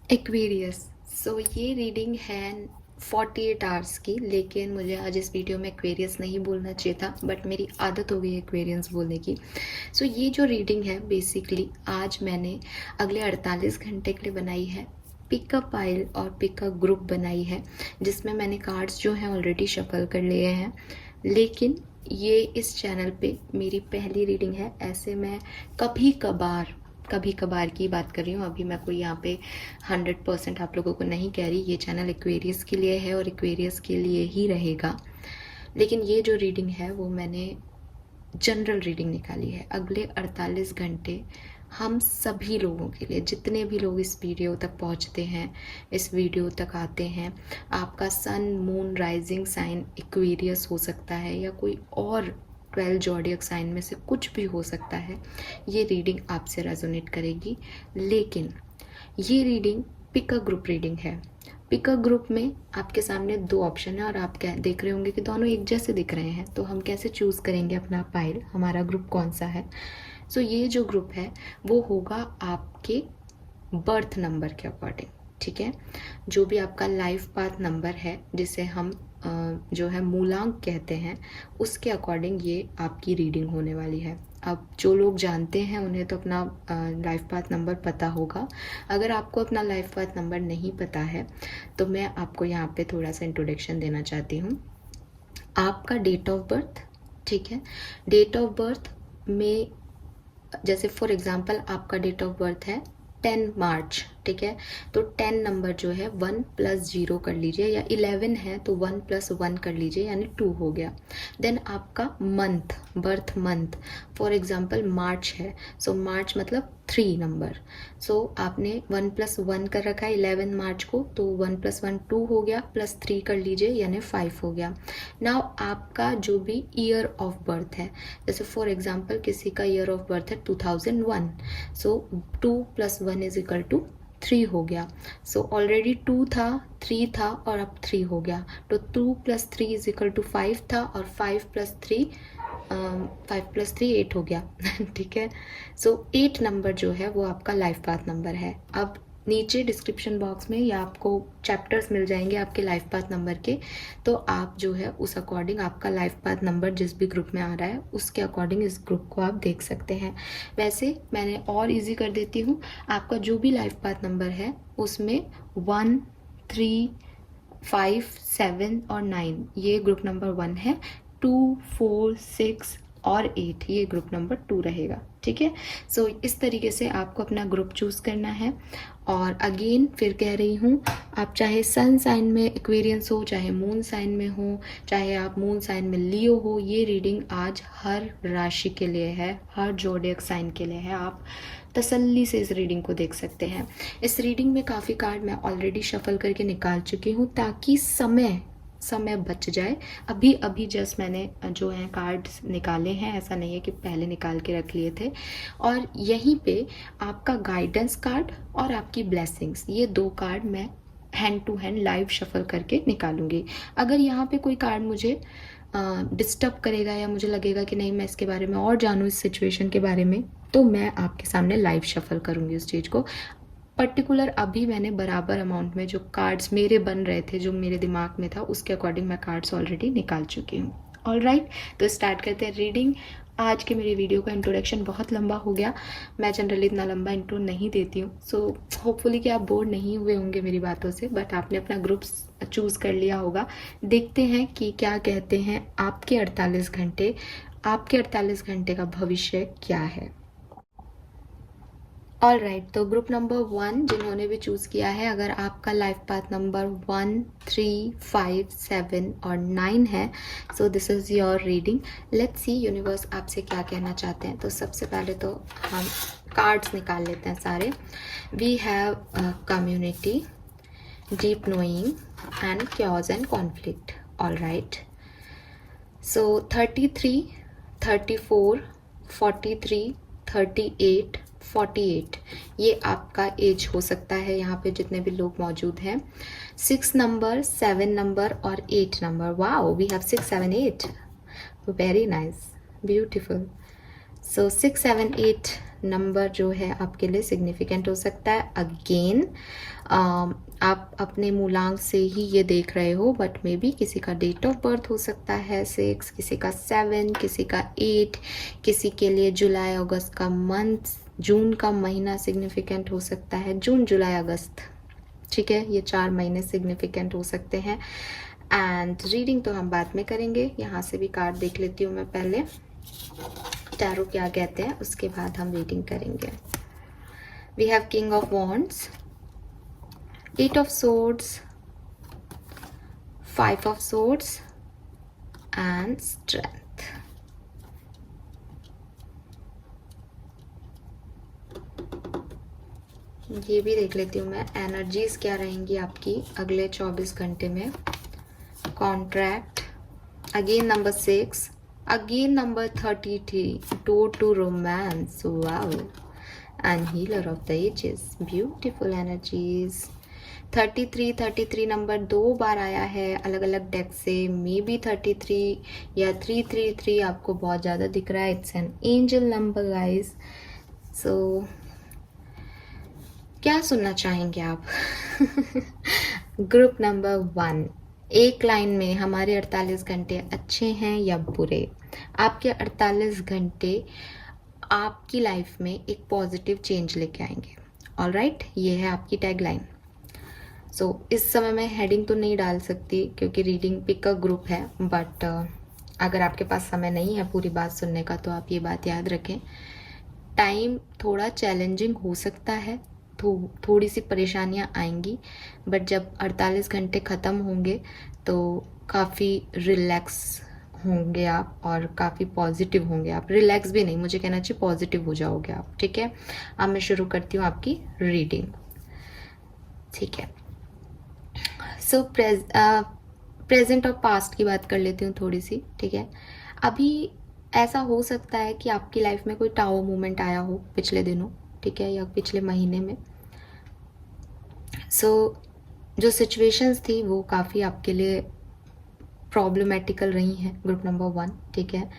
Aquarius. सो ये reading है 48 hours की, लेकिन मुझे आज इस वीडियो में एक्वेरियस नहीं बोलना चाहिए था, बट मेरी आदत हो गई एक्वेरियंस बोलने की। सो ये जो रीडिंग है बेसिकली आज मैंने अगले 48 घंटे के लिए बनाई है। पिकअप पाइल और पिकअप ग्रुप बनाई है, जिसमें मैंने कार्ड्स जो हैं ऑलरेडी शफल कर लिए हैं, लेकिन ये इस चैनल पे मेरी पहली रीडिंग है। ऐसे मैं कभी कभार की बात कर रही हूँ, अभी मैं कोई यहाँ पे 100% आप लोगों को नहीं कह रही। ये चैनल एक्वेरियस के लिए है और एक्वेरियस के लिए ही रहेगा। लेकिन ये जो रीडिंग है वो मैंने जनरल रीडिंग निकाली है। अगले 48 घंटे हम सभी लोगों के लिए, जितने भी लोग इस वीडियो तक पहुंचते हैं, इस वीडियो तक आते हैं, आपका sun moon rising sign Aquarius हो सकता है या कोई और 12 जॉडियक साइन में से कुछ भी हो सकता है। ये रीडिंग आपसे रेजोनेट करेगी। लेकिन ये reading pick a group reading है। पिक अ ग्रुप में आपके सामने 2 ऑप्शन है और आप क्या देख रहे होंगे कि दोनों एक जैसे दिख रहे हैं, तो हम कैसे चूज़ करेंगे अपना पाइल, हमारा ग्रुप कौन सा है। सो ये जो ग्रुप है वो होगा आपके बर्थ नंबर के अकॉर्डिंग, ठीक है। जो भी आपका लाइफ पाथ नंबर है, जिसे हम जो है मूलांक कहते हैं, उसके अकॉर्डिंग ये आपकी रीडिंग होने वाली है। अब जो लोग जानते हैं उन्हें तो अपना लाइफ पाथ नंबर पता होगा। अगर आपको अपना लाइफ पाथ नंबर नहीं पता है तो मैं आपको यहाँ पे थोड़ा सा इंट्रोडक्शन देना चाहती हूँ। आपका डेट ऑफ बर्थ, ठीक है। डेट ऑफ बर्थ में जैसे फॉर एग्जांपल आपका डेट ऑफ बर्थ है 10 मार्च, ठीक है। तो 10 नंबर जो है 1 + 0 कर लीजिए, या 11 है तो 1 + 1 कर लीजिए, यानी 2 हो गया। देन आपका month, birth month, for example March है, सो मार्च मतलब 3 नंबर। सो आपने 1 + 1 कर रखा है 11 मार्च को, तो 1 + 1 2 हो गया, +3 कर लीजिए यानी 5 हो गया। नाउ आपका जो भी ईयर ऑफ बर्थ है, जैसे फॉर एग्जांपल किसी का ईयर ऑफ बर्थ है 2001, सो 2 + 1 = 3 हो गया। सो ऑलरेडी 2 था, 3 था और अब 3 हो गया, तो 2 + 3 = 5 था और 5 + 3 8 हो गया ठीक है। सो 8 नंबर जो है वो आपका लाइफ पाथ नंबर है। अब नीचे डिस्क्रिप्शन बॉक्स में या आपको चैप्टर्स मिल जाएंगे आपके लाइफ पाथ नंबर के, तो आप जो है उस अकॉर्डिंग आपका लाइफ पाथ नंबर जिस भी ग्रुप में आ रहा है उसके अकॉर्डिंग इस ग्रुप को आप देख सकते हैं। वैसे मैंने और इजी कर देती हूँ, आपका जो भी लाइफ पाथ नंबर है उसमें 1, 3, 5, 7 और 9 ये ग्रुप नंबर 1 है। 2, 4, 6 और 8 ये ग्रुप नंबर 2 रहेगा, ठीक है। सो इस तरीके से आपको अपना ग्रुप चूज़ करना है। और अगेन फिर कह रही हूँ, आप चाहे सन साइन में एक्वेरियंस हो, चाहे मून साइन में हो, चाहे आप मून साइन में लियो हो, ये रीडिंग आज हर राशि के लिए है, हर जोडियक साइन के लिए है। आप तसल्ली से इस रीडिंग को देख सकते हैं। इस रीडिंग में काफ़ी कार्ड मैं ऑलरेडी शफल करके निकाल चुकी हूँ ताकि समय बच जाए। अभी अभी जस्ट मैंने जो है कार्ड्स निकाले हैं, ऐसा नहीं है कि पहले निकाल के रख लिए थे। और यहीं पे आपका गाइडेंस कार्ड और आपकी ब्लेसिंग्स, ये 2 कार्ड मैं hand to hand live shuffle करके निकालूंगी। अगर यहाँ पे कोई कार्ड मुझे डिस्टर्ब करेगा या मुझे लगेगा कि नहीं मैं इसके बारे में और जानूँ, इस सिचुएशन के बारे में, तो मैं आपके सामने लाइव शफल करूँगी उस चीज़ को। पर्टिकुलर अभी मैंने बराबर अमाउंट में जो कार्ड्स मेरे बन रहे थे, जो मेरे दिमाग में था, उसके अकॉर्डिंग मैं कार्ड्स ऑलरेडी निकाल चुकी हूँ। ऑल राइट, तो स्टार्ट करते हैं रीडिंग। आज के मेरे वीडियो का इंट्रोडक्शन बहुत लंबा हो गया, मैं जनरली इतना लंबा इंट्रो नहीं देती हूँ। सो होपफुली कि आप बोर नहीं हुए होंगे मेरी बातों से, बट आपने अपना ग्रुप चूज़ कर लिया होगा। देखते हैं कि क्या कहते हैं आपके 48 घंटे, आपके 48 घंटे का भविष्य क्या है। ऑल राइट, तो ग्रुप नंबर 1 जिन्होंने भी चूज़ किया है, अगर आपका लाइफ पाथ नंबर 1, 3, 5, 7 और 9 है, so this is your reading. Let's see universe आपसे क्या कहना चाहते हैं। तो सबसे पहले तो हम कार्ड्स निकाल लेते हैं सारे। We have community, deep knowing and chaos and conflict. All right, so 33, 34, 43, 38, 48 ये आपका एज हो सकता है यहाँ पे जितने भी लोग मौजूद हैं। 6 नंबर, 7 नंबर और 8 number. Wow, we have 6, 7, 8, very nice, beautiful. So 6, 7, 8 number जो है आपके लिए सिग्निफिकेंट हो सकता है। अगेन आप अपने मूलांक से ही ये देख रहे हो, बट मे बी किसी का डेट ऑफ बर्थ हो सकता है 6, किसी का 7, किसी का 8, किसी के लिए जुलाई अगस्त का मंथ, जून का महीना सिग्निफिकेंट हो सकता है, जून जुलाई अगस्त, ठीक है, ये 4 महीने सिग्निफिकेंट हो सकते हैं। एंड रीडिंग तो हम बाद में करेंगे, यहाँ से भी कार्ड देख लेती हूँ मैं पहले, टैरो क्या कहते हैं, उसके बाद हम रीडिंग करेंगे। We have king of wands, 8 of swords, 5 of swords and strength. ये भी देख लेती हूँ मैं, एनर्जीज क्या रहेंगी आपकी अगले 24 घंटे में। Contract, again number 6, again number 33, door to romance, wow, and healer of the ages, beautiful energies. 33 number 2 बार आया है अलग अलग डेक से, मे बी 33 या 333 आपको बहुत ज़्यादा दिख रहा है। It's an angel number guys. So क्या सुनना चाहेंगे आप? ग्रुप नंबर 1, एक लाइन में हमारे 48 घंटे अच्छे हैं या बुरे? आपके 48 घंटे आपकी लाइफ में एक पॉजिटिव चेंज लेके आएंगे। ऑलराइट, ये है आपकी टैग लाइन। सो इस समय मैं हेडिंग तो नहीं डाल सकती क्योंकि रीडिंग पिक का ग्रुप है, बट अगर आपके पास समय नहीं है पूरी बात सुनने का तो आप ये बात याद रखें, टाइम थोड़ा चैलेंजिंग हो सकता है, थोड़ी सी परेशानियां आएंगी, बट जब 48 घंटे ख़त्म होंगे तो काफ़ी रिलैक्स होंगे आप और काफ़ी पॉजिटिव होंगे आप। रिलैक्स भी नहीं, मुझे कहना चाहिए पॉजिटिव हो जाओगे आप, ठीक है। अब मैं शुरू करती हूँ आपकी रीडिंग, ठीक है। सो प्रेजेंट और पास्ट की बात कर लेती हूँ थोड़ी सी, ठीक है। अभी ऐसा हो सकता है कि आपकी लाइफ में कोई टाओ मोमेंट आया हो पिछले दिनों, ठीक है, या पिछले महीने में। सो जो सिचुएशंस थी वो काफ़ी आपके लिए प्रॉब्लमेटिकल रही हैं, ग्रुप नंबर 1, ठीक है।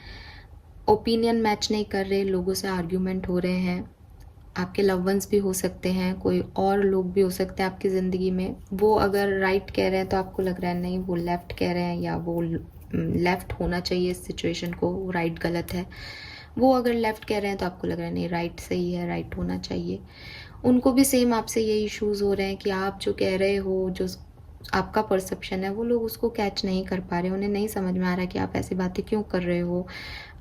ओपिनियन मैच नहीं कर रहे, लोगों से आर्ग्यूमेंट हो रहे हैं, आपके लव वंस भी हो सकते हैं, कोई और लोग भी हो सकते हैं आपकी ज़िंदगी में। वो अगर राइट कह रहे हैं तो आपको लग रहा है नहीं वो लेफ़्ट कह रहे हैं, या वो लेफ़्ट होना चाहिए इस सिचुएशन को, राइट गलत है। वो अगर लेफ़्ट कह रहे हैं तो आपको लग रहा है नहीं राइट सही है, राइट होना चाहिए। उनको भी सेम आपसे ये इश्यूज़ हो रहे हैं कि आप जो कह रहे हो, जो आपका परसेप्शन है, वो लोग उसको कैच नहीं कर पा रहे, उन्हें नहीं समझ में आ रहा है कि आप ऐसी बातें क्यों कर रहे हो,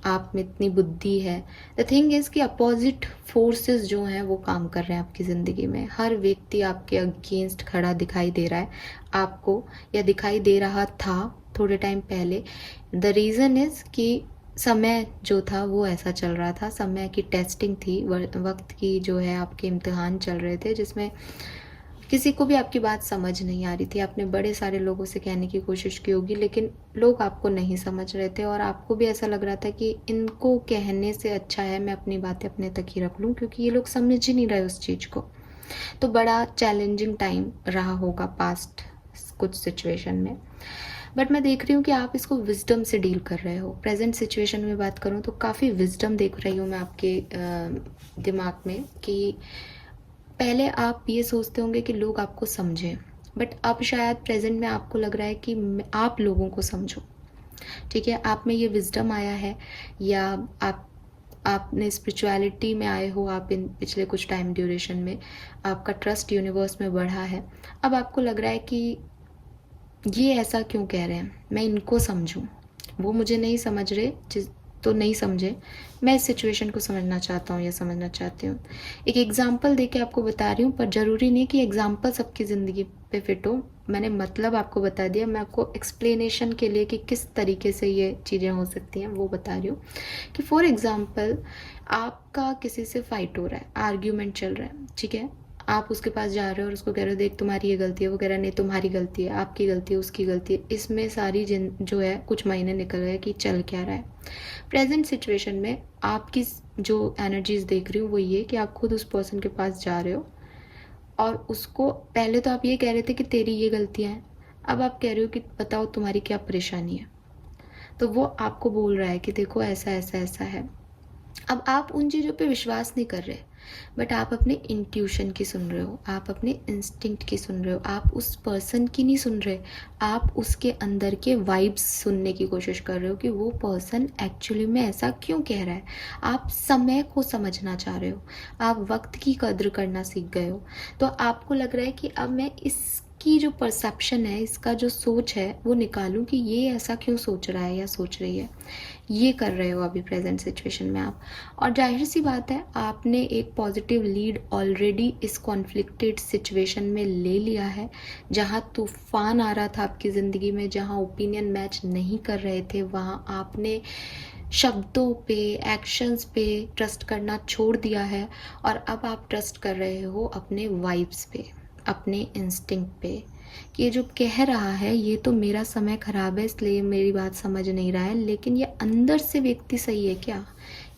आप में इतनी बुद्धि है। द थिंग इज़ कि अपोजिट फोर्सेस जो हैं वो काम कर रहे हैं आपकी ज़िंदगी में। हर व्यक्ति आपके अगेंस्ट खड़ा दिखाई दे रहा है आपको, या दिखाई दे रहा था थोड़े टाइम पहले। द रीज़न इज़ कि समय जो था वो ऐसा चल रहा था, समय की टेस्टिंग थी, वक्त की जो है आपके इम्तिहान चल रहे थे, जिसमें किसी को भी आपकी बात समझ नहीं आ रही थी। आपने बड़े सारे लोगों से कहने की कोशिश की होगी, लेकिन लोग आपको नहीं समझ रहे थे, और आपको भी ऐसा लग रहा था कि इनको कहने से अच्छा है मैं अपनी बातें अपने तक ही रख लूँ, क्योंकि ये लोग समझ ही नहीं रहे उस चीज़ को। तो बड़ा चैलेंजिंग टाइम रहा होगा पास्ट कुछ सिचुएशन में, बट मैं देख रही हूँ कि आप इसको विजडम से डील कर रहे हो। प्रेजेंट सिचुएशन में बात करूँ तो काफ़ी विजडम देख रही हूँ मैं आपके दिमाग में, कि पहले आप ये सोचते होंगे कि लोग आपको समझें, बट अब शायद प्रेजेंट में आपको लग रहा है कि आप लोगों को समझो, ठीक है। आप में ये विजडम आया है, या आपने स्पिरिचुअलिटी में आए हो, आप इन पिछले कुछ टाइम ड्यूरेशन में आपका ट्रस्ट यूनिवर्स में बढ़ा है। अब आपको लग रहा है कि ये ऐसा क्यों कह रहे हैं, मैं इनको समझूं, वो मुझे नहीं समझ रहे, तो नहीं समझे, मैं इस सिचुएशन को समझना चाहता हूँ या समझना चाहती हूँ। एक एग्जाम्पल दे के आपको बता रही हूँ, पर ज़रूरी नहीं कि एग्जाम्पल सबकी ज़िंदगी पे फिट हो। मैंने मतलब आपको बता दिया, मैं आपको एक्सप्लेनेशन के लिए कि किस तरीके से ये चीज़ें हो सकती हैं वो बता रही हूँ। कि फॉर एग्ज़ाम्पल आपका किसी से फाइट हो रहा है, आर्ग्यूमेंट चल रहा है, ठीक है। आप उसके पास जा रहे हो और उसको कह रहे हो देख तुम्हारी ये गलती है, वो कह रहा है नहीं तुम्हारी गलती है, आपकी गलती है, उसकी गलती है। इसमें सारी जो है कुछ महीने निकल गए कि चल क्या रहा है। प्रेजेंट सिचुएशन में आपकी जो एनर्जीज देख रही हूँ वो ये कि आप खुद उस पर्सन के पास जा रहे हो, और उसको पहले तो आप ये कह रहे थे कि तेरी ये गलतियाँ हैं, अब आप कह रहे हो कि बताओ तुम्हारी क्या परेशानी है। तो वो आपको बोल रहा है कि देखो ऐसा ऐसा ऐसा है, अब आप उन चीज़ों पे विश्वास नहीं कर रहे, बट आप अपने इंट्यूशन की सुन रहे हो, आप अपने इंस्टिंक्ट की सुन रहे हो, आप उस पर्सन की नहीं सुन रहे, आप उसके अंदर के वाइब्स सुनने की कोशिश कर रहे हो कि वो पर्सन एक्चुअली में ऐसा क्यों कह रहा है। आप समय को समझना चाह रहे हो, आप वक्त की कद्र करना सीख गए हो। तो आपको लग रहा है कि अब मैं इसकी जो परसेप्शन है, इसका जो सोच है वो निकालूं कि ये ऐसा क्यों सोच रहा है या सोच रही है। ये कर रहे हो अभी प्रेजेंट सिचुएशन में आप। और जाहिर सी बात है, आपने एक पॉजिटिव लीड ऑलरेडी इस कॉन्फ्लिक्टेड सिचुएशन में ले लिया है। जहाँ तूफान आ रहा था आपकी ज़िंदगी में, जहाँ ओपिनियन मैच नहीं कर रहे थे, वहाँ आपने शब्दों पे, एक्शंस पे ट्रस्ट करना छोड़ दिया है। और अब आप ट्रस्ट कर रहे हो अपने वाइब्स पे, अपने इंस्टिंक्ट पे, कि ये जो कह रहा है ये तो मेरा समय खराब है इसलिए मेरी बात समझ नहीं रहा है, लेकिन ये अंदर से व्यक्ति सही है क्या,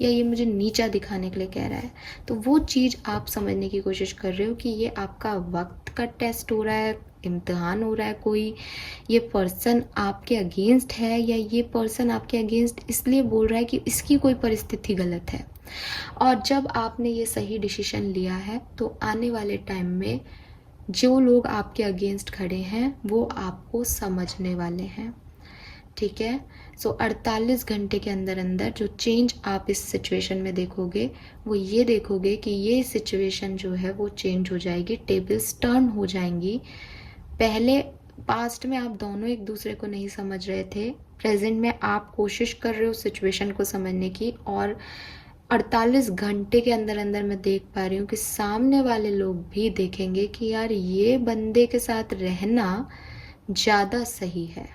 या ये मुझे नीचा दिखाने के लिए कह रहा है। तो वो चीज़ आप समझने की कोशिश कर रहे हो कि ये आपका वक्त का टेस्ट हो रहा है, इम्तिहान हो रहा है कोई, ये पर्सन आपके अगेंस्ट है, या ये पर्सन आपके अगेंस्ट इसलिए बोल रहा है कि इसकी कोई परिस्थिति गलत है। और जब आपने ये सही डिसीजन लिया है तो आने वाले टाइम में जो लोग आपके अगेंस्ट खड़े हैं वो आपको समझने वाले हैं। ठीक है। सो 48 घंटे के अंदर अंदर जो चेंज आप इस सिचुएशन में देखोगे वो ये देखोगे कि ये सिचुएशन जो है वो चेंज हो जाएगी, टेबल्स टर्न हो जाएंगी। पहले पास्ट में आप दोनों एक दूसरे को नहीं समझ रहे थे, प्रेजेंट में आप कोशिश कर रहे हो सिचुएशन को समझने की, और 48 घंटे के अंदर अंदर मैं देख पा रही हूँ कि सामने वाले लोग भी देखेंगे कि यार ये बंदे के साथ रहना ज़्यादा सही है,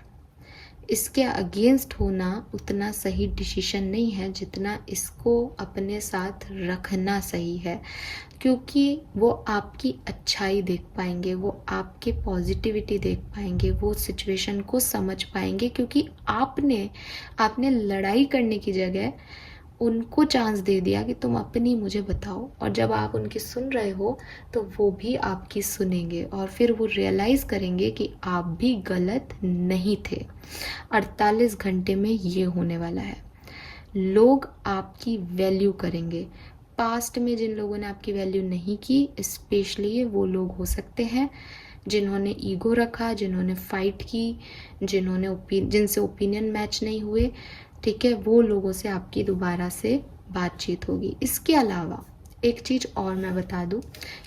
इसके अगेंस्ट होना उतना सही डिसीजन नहीं है जितना इसको अपने साथ रखना सही है। क्योंकि वो आपकी अच्छाई देख पाएंगे, वो आपकी पॉजिटिविटी देख पाएंगे, वो सिचुएशन को समझ पाएंगे, क्योंकि आपने लड़ाई करने की जगह उनको चांस दे दिया कि तुम अपनी मुझे बताओ। और जब आप उनकी सुन रहे हो तो वो भी आपकी सुनेंगे, और फिर वो रियलाइज़ करेंगे कि आप भी गलत नहीं थे। 48 घंटे में ये होने वाला है। लोग आपकी वैल्यू करेंगे। पास्ट में जिन लोगों ने आपकी वैल्यू नहीं की, स्पेशली ये वो लोग हो सकते हैं जिन्होंने ईगो रखा, जिन्होंने फाइट की, जिनसे ओपिनियन मैच नहीं हुए। ठीक है, वो लोगों से आपकी दोबारा से बातचीत होगी। इसके अलावा एक चीज़ और मैं बता दूं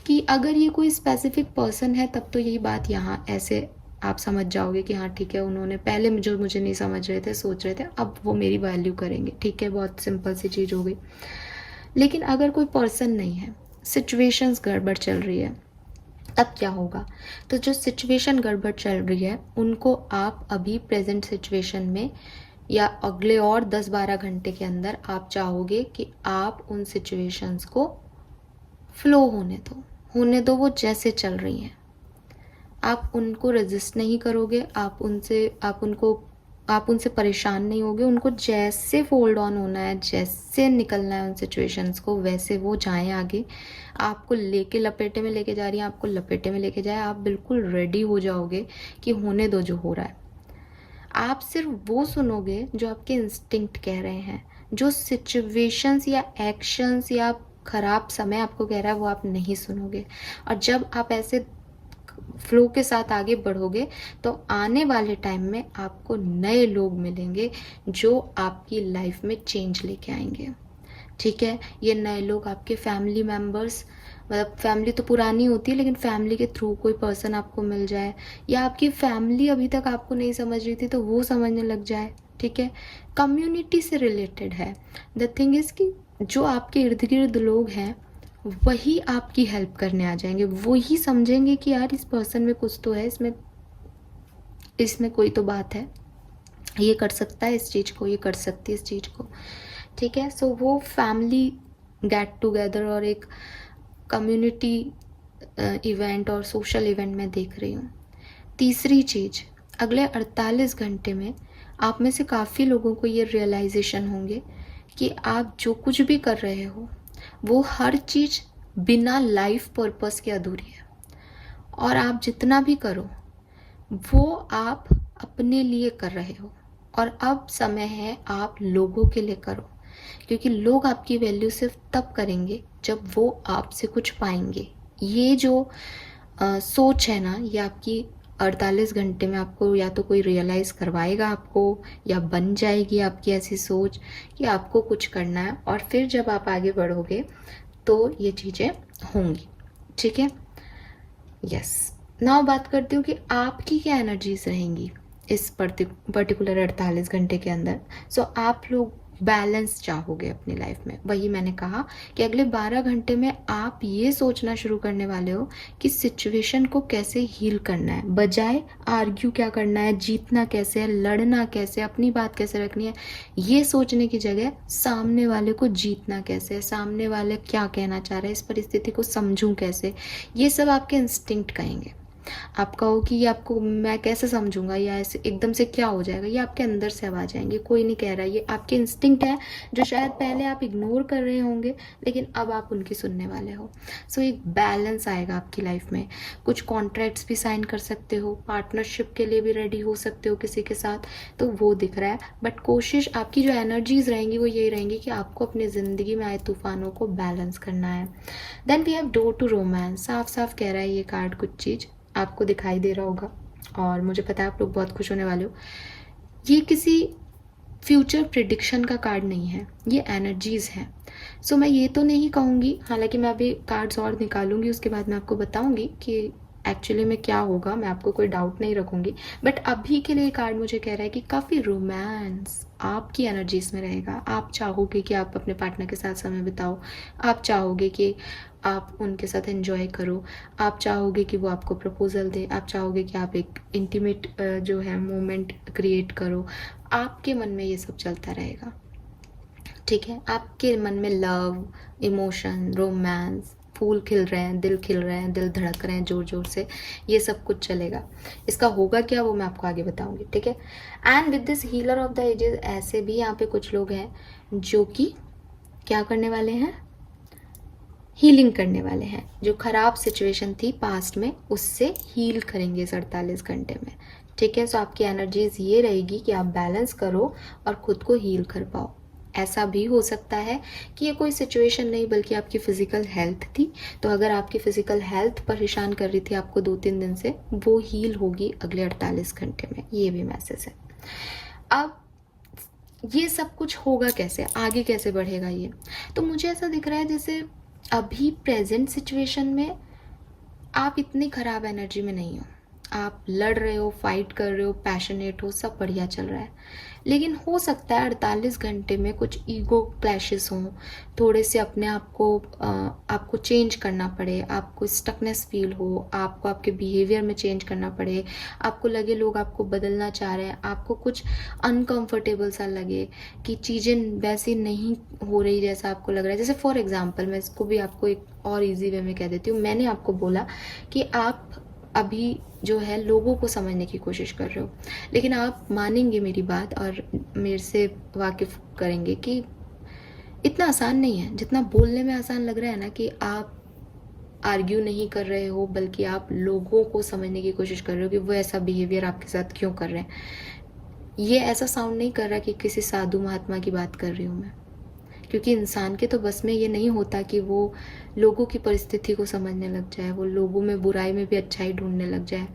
कि अगर ये कोई स्पेसिफिक पर्सन है तब तो यही बात यहाँ ऐसे आप समझ जाओगे कि हाँ ठीक है, उन्होंने पहले जो मुझे नहीं समझ रहे थे, सोच रहे थे, अब वो मेरी वैल्यू करेंगे। ठीक है, बहुत सिंपल सी चीज़ हो गई। लेकिन अगर कोई पर्सन नहीं है, सिचुएशंस गड़बड़ चल रही है, तब क्या होगा? तो जो सिचुएशन गड़बड़ चल रही है उनको आप अभी प्रेजेंट सिचुएशन में या अगले और 10-12 घंटे के अंदर आप चाहोगे कि आप उन सिचुएशंस को फ्लो होने दो वो जैसे चल रही हैं। आप उनको रेजिस्ट नहीं करोगे, आप उनसे परेशान नहीं होगे। उनको जैसे फोल्ड ऑन होना है, जैसे निकलना है उन सिचुएशंस को, वैसे वो जाएं आगे। आपको लेके लपेटे में लेके जा रही है, आपको लपेटे में लेके जाए, आप बिल्कुल रेडी हो जाओगे कि होने दो जो हो रहा है। आप सिर्फ वो सुनोगे जो आपके इंस्टिंक्ट कह रहे हैं। जो सिचुएशंस या एक्शंस या खराब समय आपको कह रहा है वो आप नहीं सुनोगे। और जब आप ऐसे फ्लो के साथ आगे बढ़ोगे तो आने वाले टाइम में आपको नए लोग मिलेंगे जो आपकी लाइफ में चेंज लेके आएंगे। ठीक है, ये नए लोग आपके फैमिली मेम्बर्स, मतलब फैमिली तो पुरानी होती है लेकिन फैमिली के थ्रू कोई पर्सन आपको मिल जाए, या आपकी फैमिली अभी तक आपको नहीं समझ रही थी तो वो समझने लग जाए। ठीक है, कम्युनिटी से रिलेटेड है। द थिंग इज कि जो आपके इर्द गिर्द लोग हैं वही आपकी हेल्प करने आ जाएंगे, वही समझेंगे कि यार इस पर्सन में कुछ तो है, इसमें कोई तो बात है, ये कर सकता है इस चीज़ को, ये कर सकती है इस चीज़ को। ठीक है, सो वो फैमिली गेट टुगेदर और एक कम्युनिटी इवेंट और सोशल इवेंट में देख रही हूँ। तीसरी चीज़, अगले 48 घंटे में आप में से काफ़ी लोगों को ये रियलाइजेशन होंगे कि आप जो कुछ भी कर रहे हो वो हर चीज़ बिना लाइफ पर्पस के अधूरी है। और आप जितना भी करो वो आप अपने लिए कर रहे हो, और अब समय है आप लोगों के लिए करो। क्योंकि लोग आपकी वैल्यू सिर्फ तब करेंगे जब वो आपसे कुछ पाएंगे। ये जो सोच है ना, ये आपकी 48 घंटे में आपको या तो कोई रियलाइज़ करवाएगा आपको, या बन जाएगी आपकी ऐसी सोच कि आपको कुछ करना है, और फिर जब आप आगे बढ़ोगे तो ये चीज़ें होंगी। ठीक है, यस। नाउ बात करती हूँ कि आपकी क्या एनर्जीज रहेंगी इस पर्टिकुलर 48 घंटे के अंदर। सो आप लोग बैलेंस चाहोगे अपनी लाइफ में। वही मैंने कहा कि अगले 12 घंटे में आप ये सोचना शुरू करने वाले हो कि सिचुएशन को कैसे हील करना है, बजाय आर्ग्यू क्या करना है, जीतना कैसे है, लड़ना कैसे, अपनी बात कैसे रखनी है। ये सोचने की जगह सामने वाले को जीतना कैसे है, सामने वाले क्या कहना चाह रहा है, इस परिस्थिति को समझूं कैसे, ये सब आपके इंस्टिंक्ट कहेंगे। आप कहो कि ये आपको मैं कैसे समझूंगा, या ऐसे एकदम से क्या हो जाएगा, ये आपके अंदर से आवाज आएंगे। कोई नहीं कह रहा, ये आपके इंस्टिंक्ट है जो शायद पहले आप इग्नोर कर रहे होंगे, लेकिन अब आप उनकी सुनने वाले हो। सो एक बैलेंस आएगा आपकी लाइफ में। कुछ कॉन्ट्रैक्ट्स भी साइन कर सकते हो, पार्टनरशिप के लिए भी रेडी हो सकते हो किसी के साथ, तो वो दिख रहा है। बट कोशिश आपकी जो एनर्जीज रहेंगी वो यही रहेंगी कि आपको अपनी ज़िंदगी में आए तूफानों को बैलेंस करना है। Then we have door to romance. साफ साफ कह रहा है ये कार्ड, कुछ चीज़ आपको दिखाई दे रहा होगा और मुझे पता है आप लोग बहुत खुश होने वाले हो। ये किसी फ्यूचर प्रिडिक्शन का कार्ड नहीं है, ये एनर्जीज हैं। सो मैं ये तो नहीं कहूँगी, हालांकि मैं अभी कार्ड्स और निकालूंगी, उसके बाद मैं आपको बताऊंगी कि एक्चुअली में क्या होगा, मैं आपको कोई डाउट नहीं रखूंगी। बट अभी के लिए कार्ड मुझे कह रहा है कि काफ़ी रोमांस आपकी एनर्जीज में रहेगा। आप चाहोगे कि आप अपने पार्टनर के साथ समय बिताओ, आप चाहोगे कि आप उनके साथ एंजॉय करो, आप चाहोगे कि वो आपको प्रपोजल दे, आप चाहोगे कि आप एक इंटीमेट जो है मोमेंट क्रिएट करो। आपके मन में ये सब चलता रहेगा। ठीक है, आपके मन में लव, इमोशन, रोमांस, फूल खिल रहे हैं, दिल खिल रहे हैं, दिल धड़क रहे हैं जोर जोर से, ये सब कुछ चलेगा। इसका होगा क्या वो मैं आपको आगे बताऊंगी। ठीक है, and with this healer of the ages, ऐसे भी यहाँ पे कुछ लोग हैं जो कि क्या करने वाले हैं, हीलिंग करने वाले हैं। जो खराब सिचुएशन थी पास्ट में उससे हील करेंगे इस 48 घंटे में। ठीक है, सो आपकी एनर्जीज ये रहेगी कि आप बैलेंस करो और खुद को हील कर पाओ। ऐसा भी हो सकता है कि ये कोई सिचुएशन नहीं बल्कि आपकी फिजिकल हेल्थ थी, तो अगर आपकी फिजिकल हेल्थ परेशान कर रही थी आपको 2-3 दिन से, वो हील होगी अगले 48 घंटे में। ये भी मैसेज है। अब ये सब कुछ होगा कैसे, आगे कैसे बढ़ेगा ये, तो मुझे ऐसा दिख रहा है जैसे अभी प्रेजेंट सिचुएशन में आप इतनी खराब एनर्जी में नहीं हो। आप लड़ रहे हो, फाइट कर रहे हो, पैशनेट हो, सब बढ़िया चल रहा है। लेकिन हो सकता है 48 घंटे में कुछ ईगो क्लैशेस हों, थोड़े से अपने आप को आपको चेंज करना पड़े, आपको स्टकनेस फील हो, आपको आपके बिहेवियर में चेंज करना पड़े, आपको लगे लोग आपको बदलना चाह रहे हैं, आपको कुछ अनकंफर्टेबल सा लगे कि चीज़ें वैसी नहीं हो रही जैसा आपको लग रहा है। जैसे फॉर एग्जाम्पल मैं इसको भी आपको एक और ईजी वे में कह देती हूँ। मैंने आपको बोला कि आप अभी जो है लोगों को समझने की कोशिश कर रहे हो, लेकिन आप मानेंगे मेरी बात और मेरे से वाकिफ करेंगे कि इतना आसान नहीं है जितना बोलने में आसान लग रहा है ना, कि आप आर्ग्यू नहीं कर रहे हो बल्कि आप लोगों को समझने की कोशिश कर रहे हो कि वो ऐसा बिहेवियर आपके साथ क्यों कर रहे हैं। ये ऐसा साउंड नहीं कर रहा कि किसी साधु महात्मा की बात कर रही हूँ मैं, क्योंकि इंसान के तो बस में ये नहीं होता कि वो लोगों की परिस्थिति को समझने लग जाए, वो लोगों में बुराई में भी अच्छाई ढूंढने लग जाए।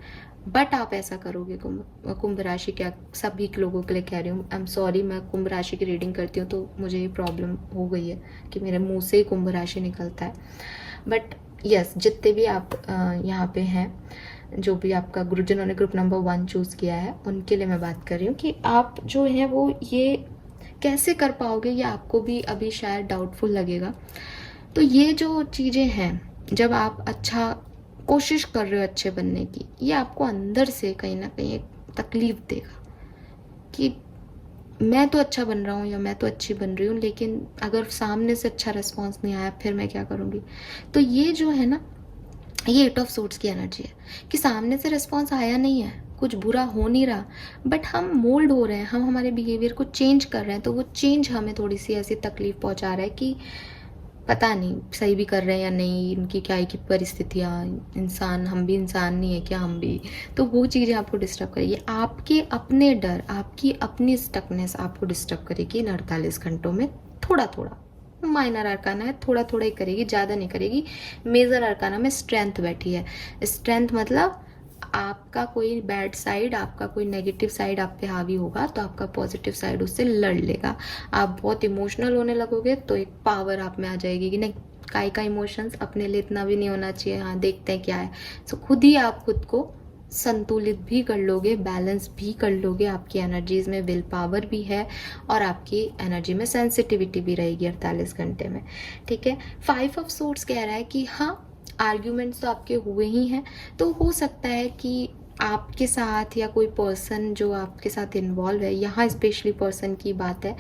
बट आप ऐसा करोगे। कुंभ राशि, क्या सभी लोगों के लिए कह रही हूँ, आई एम सॉरी, मैं कुंभ राशि की रीडिंग करती हूँ तो मुझे ये प्रॉब्लम हो गई है कि मेरे मुंह से ही कुंभ राशि निकलता है। बट यस, जितने भी आप यहाँ पे हैं, जो भी आपका गुरुजनों ने ग्रुप नंबर 1 चूज़ किया है, उनके लिए मैं बात कर रही हूँ कि आप जो है वो ये कैसे कर पाओगे, ये आपको भी अभी शायद डाउटफुल लगेगा। तो ये जो चीज़ें हैं, जब आप अच्छा कोशिश कर रहे हो अच्छे बनने की, ये आपको अंदर से कहीं ना कहीं एक तकलीफ देगा कि मैं तो अच्छा बन रहा हूँ या मैं तो अच्छी बन रही हूँ, लेकिन अगर सामने से अच्छा रिस्पॉन्स नहीं आया फिर मैं क्या करूँगी। तो ये जो है ना, ये 8 ऑफ सोर्ड्स की एनर्जी है कि सामने से रिस्पॉन्स आया नहीं है, कुछ बुरा हो नहीं रहा, बट हम मोल्ड हो रहे हैं, हम हमारे बिहेवियर को चेंज कर रहे हैं, तो वो चेंज हमें थोड़ी सी ऐसी तकलीफ पहुंचा रहा है कि पता नहीं सही भी कर रहे हैं या नहीं, इनकी क्या है कि परिस्थितियाँ, इंसान, हम भी इंसान नहीं है क्या, हम भी, तो वो चीज़ें आपको डिस्टर्ब करेगी। आपके अपने डर, आपकी अपनी स्टकनेस आपको डिस्टर्ब करेगी इन 48 घंटों में थोड़ा थोड़ा, माइनर अरकाना है, थोड़ा थोड़ा ही करेगी, ज़्यादा नहीं करेगी। मेजर अरकाना में स्ट्रेंथ बैठी है। स्ट्रेंथ मतलब आपका कोई बैड साइड, आपका कोई नेगेटिव साइड आप पे हावी होगा तो आपका पॉजिटिव साइड उससे लड़ लेगा। आप बहुत इमोशनल होने लगोगे तो एक पावर आप में आ जाएगी कि नहीं, काई का इमोशंस अपने लिए इतना भी नहीं होना चाहिए, हाँ देखते हैं क्या है। सो खुद ही आप खुद को संतुलित भी कर लोगे, बैलेंस भी कर लोगे। आपकी एनर्जीज में विल पावर भी है और आपकी एनर्जी में सेंसिटिविटी भी रहेगी 48 घंटे में। ठीक है। 5 ऑफ सोर्ड्स कह रहा है कि हाँ, आर्ग्यूमेंट्स तो आपके हुए ही हैं, तो हो सकता है कि आपके साथ या कोई पर्सन जो आपके साथ इन्वॉल्व है, यहाँ स्पेशली पर्सन की बात है,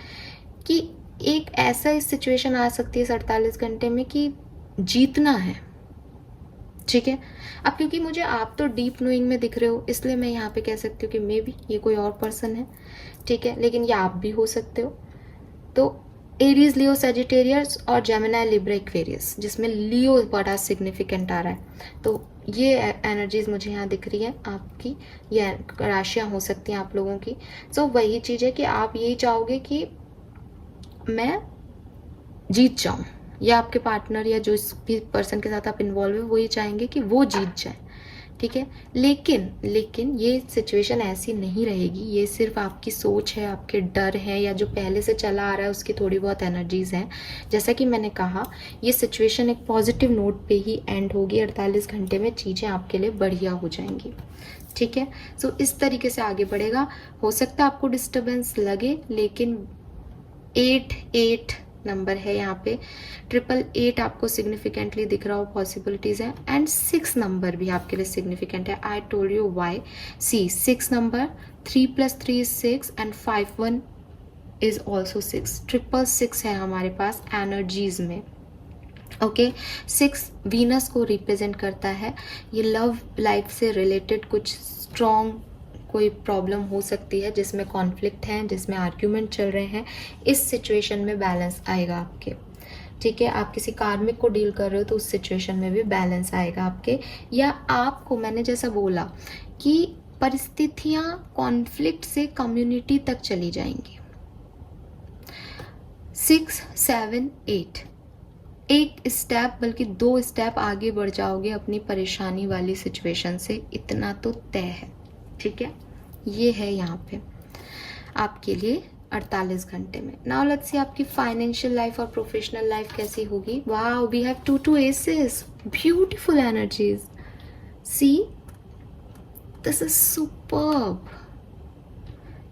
कि एक ऐसा सिचुएशन आ सकती है 48 घंटे में कि जीतना है। ठीक है। अब क्योंकि मुझे आप तो डीप नोइंग में दिख रहे हो, इसलिए मैं यहाँ पे कह सकती हूँ कि मे बी ये कोई और पर्सन है। ठीक है, लेकिन ये आप भी हो सकते हो। तो एरीज, लियो, सेजिटेरियस और जेमिनी, लिब्रा, एक्वेरियस, जिसमें लियो बड़ा सिग्निफिकेंट आ रहा है। तो ये एनर्जीज मुझे यहाँ दिख रही है आपकी, ये राशियाँ हो सकती हैं आप लोगों की। सो वही चीज़ है कि आप यही चाहोगे कि मैं जीत जाऊँ, या आपके पार्टनर या जो भी पर्सन के साथ आप इन्वॉल्व है वो ये चाहेंगे कि वो जीत जाए। ठीक है। लेकिन ये सिचुएशन ऐसी नहीं रहेगी। ये सिर्फ आपकी सोच है, आपके डर है, या जो पहले से चला आ रहा है उसकी थोड़ी बहुत एनर्जीज हैं। जैसा कि मैंने कहा, ये सिचुएशन एक पॉजिटिव नोट पे ही एंड होगी। 48 घंटे में चीज़ें आपके लिए बढ़िया हो जाएंगी। ठीक है। सो इस तरीके से आगे बढ़ेगा। हो सकता है आपको डिस्टर्बेंस लगे, लेकिन 8 नंबर है यहाँ पे, 888 आपको सिग्निफिकेंटली दिख रहा हो, पॉसिबिलिटीज है। एंड 6 नंबर भी आपके लिए सिग्निफिकेंट है। I told you why. See 6 number, 3 + 3 is 6 and 5 1 is also 6। 666 है हमारे पास एनर्जीज में। ओके। 6 वीनस को रिप्रेजेंट करता है। ये लव लाइफ से रिलेटेड कुछ स्ट्रॉन्ग कोई प्रॉब्लम हो सकती है, जिसमें कॉन्फ्लिक्ट है, जिसमें आर्ग्यूमेंट चल रहे हैं। इस सिचुएशन में बैलेंस आएगा आपके। ठीक है। आप किसी कार्मिक को डील कर रहे हो तो उस सिचुएशन में भी बैलेंस आएगा आपके। या आपको, मैंने जैसा बोला कि परिस्थितियां कॉन्फ्लिक्ट से कम्युनिटी तक चली जाएंगी। 6 7 8, एक स्टेप बल्कि 2 स्टेप आगे बढ़ जाओगे अपनी परेशानी वाली सिचुएशन से, इतना तो तय है। ठीक है। ये है यहाँ पे आपके लिए 48 घंटे में। नाउ लेट्स सी आपकी फाइनेंशियल लाइफ और प्रोफेशनल लाइफ कैसी होगी। Wow, we have 2 aces, beautiful energies. See, this is superb.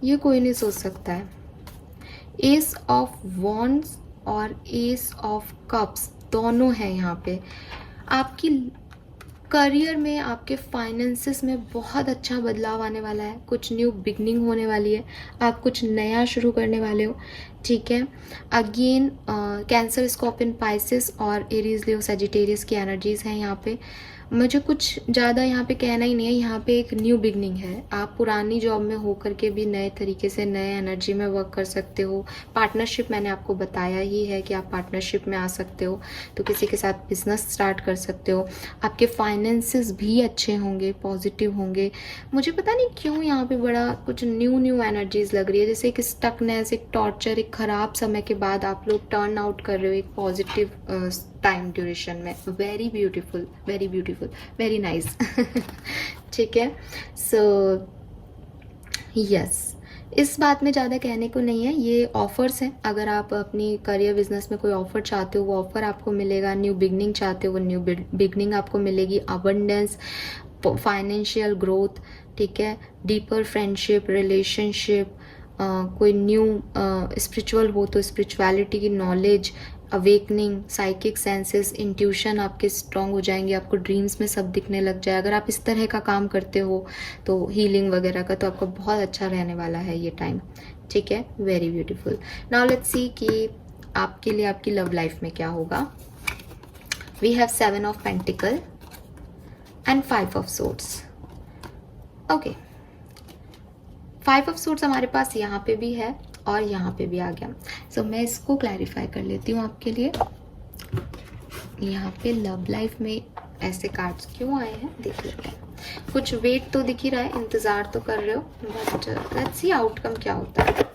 ये कोई नहीं सोच सकता है। एस ऑफ वॉन्ड्स और एस ऑफ कप्स दोनों है यहाँ पे। आपकी करियर में, आपके फाइनेंसेस में बहुत अच्छा बदलाव आने वाला है। कुछ न्यू बिगनिंग होने वाली है। आप कुछ नया शुरू करने वाले हो। ठीक है। अगेन कैंसर, स्कॉर्पियन, पाइसेस और एरीज, लियो, सजिटेरियस की एनर्जीज हैं यहाँ पे। मुझे कुछ ज़्यादा यहाँ पे कहना ही नहीं है। यहाँ पे एक न्यू बिगनिंग है। आप पुरानी जॉब में होकर के भी नए तरीके से, नए एनर्जी में वर्क कर सकते हो। पार्टनरशिप मैंने आपको बताया ही है कि आप पार्टनरशिप में आ सकते हो, तो किसी के साथ बिजनेस स्टार्ट कर सकते हो। आपके फाइनेंसेस भी अच्छे होंगे, पॉजिटिव होंगे। मुझे पता नहीं क्यों यहाँ पे बड़ा कुछ न्यू एनर्जीज लग रही है, जैसे एक स्टकनेस, एक टॉर्चर, एक खराब समय के बाद आप लोग टर्न आउट कर रहे हो एक पॉजिटिव टाइम ड्यूरेशन में। Very beautiful, very beautiful, very nice. ठीक है। सो यस, इस बात में ज़्यादा कहने को नहीं है। ये ऑफर्स हैं। अगर आप अपनी करियर बिजनेस में कोई ऑफर चाहते हो, वो ऑफर आपको मिलेगा। न्यू बिगनिंग चाहते हो, वो न्यू बिगनिंग आपको मिलेगी। अबंडेंस, फाइनेंशियल ग्रोथ, ठीक है, डीपर फ्रेंडशिप, रिलेशनशिप, कोई न्यू स्पिरिचुअल हो तो स्पिरिचुअलिटी की knowledge, awakening, psychic senses, intuition आपके स्ट्रॉन्ग हो जाएंगे। आपको ड्रीम्स में सब दिखने लग जाए। अगर आप इस तरह का काम करते हो तो हीलिंग वगैरह का, तो आपको बहुत अच्छा रहने वाला है ये टाइम। ठीक है। Very beautiful. Now let's see कि आपके लिए आपकी लव लाइफ में क्या होगा। We have 7 of pentacles and 5 of swords. Okay, 5 of swords हमारे पास यहाँ पे भी है और यहाँ पे भी आ गया। सो मैं इसको क्लैरिफाई कर लेती हूँ आपके लिए। यहाँ पे लव लाइफ में ऐसे कार्ड्स क्यों आए हैं देख लेते हैं। कुछ वेट तो दिख ही रहा है, इंतज़ार तो कर रहे हो, बट लेट्स सी आउटकम क्या होता है।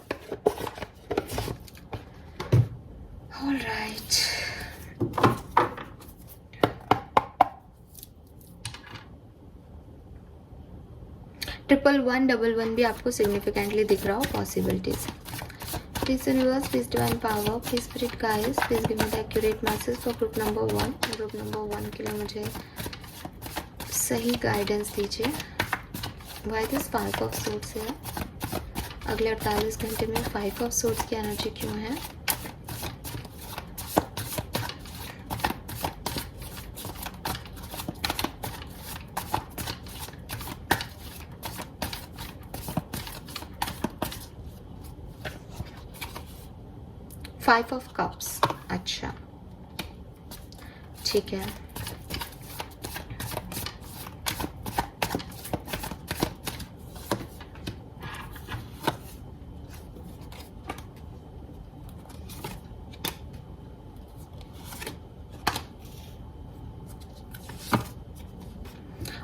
111 भी आपको सिग्निफिकेंटली दिख रहा हो possibilities. Please universe, please divine power, please spirit guides, please give me the accurate message for group number 1। Group number 1 के लिए मुझे सही गाइडेंस दीजिए। व्हाई दिस 5 ऑफ सोर्ड्स है? अगले 48 घंटे में 5 ऑफ सोर्ड्स की एनर्जी क्यों है? फाइव ऑफ कप्स, अच्छा ठीक है।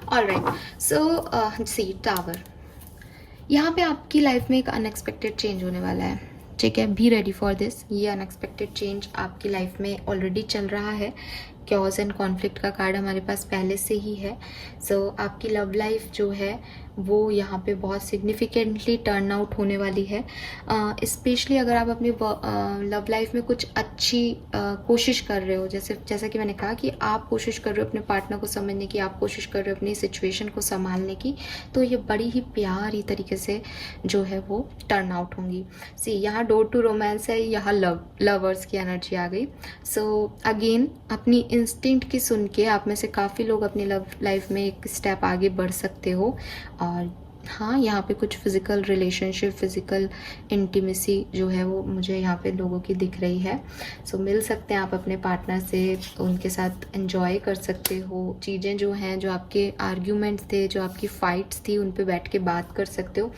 ऑलराइट, सो सी टावर, यहाँ पे आपकी लाइफ में एक अनएक्सपेक्टेड चेंज होने वाला है, ठीक है। Be ready for this. ये अनएक्सपेक्टेड चेंज आपकी लाइफ में ऑलरेडी चल रहा है। क्योस एंड कॉन्फ्लिक्ट का कार्ड हमारे पास पहले से ही है। सो आपकी लव लाइफ जो है वो यहाँ पे बहुत सिग्निफिकेंटली टर्न आउट होने वाली है। स्पेशली अगर आप अपनी लव लाइफ में कुछ अच्छी कोशिश कर रहे हो, जैसा कि मैंने कहा कि आप कोशिश कर रहे हो अपने पार्टनर को समझने की, आप कोशिश कर रहे हो अपनी सिचुएशन को संभालने की, तो ये बड़ी ही प्यारी तरीके से जो है वो टर्न आउट होंगी। सी यहाँ डोर टू रोमांस है, यहाँ लवर्स की एनर्जी आ गई। सो अगेन अपनी इंस्टिंक्ट की सुन के आप में से काफ़ी लोग अपनी लव लाइफ में एक स्टेप आगे बढ़ सकते हो। और हाँ, यहाँ पे कुछ फिज़िकल रिलेशनशिप, फिज़िकल इंटीमेसी जो है वो मुझे यहाँ पे लोगों की दिख रही है। सो मिल सकते हैं आप अपने पार्टनर से, उनके साथ एंजॉय कर सकते हो। चीज़ें जो हैं, जो आपके आर्ग्यूमेंट्स थे, जो आपकी फाइट्स थी, उन पे बैठ के बात कर सकते हो।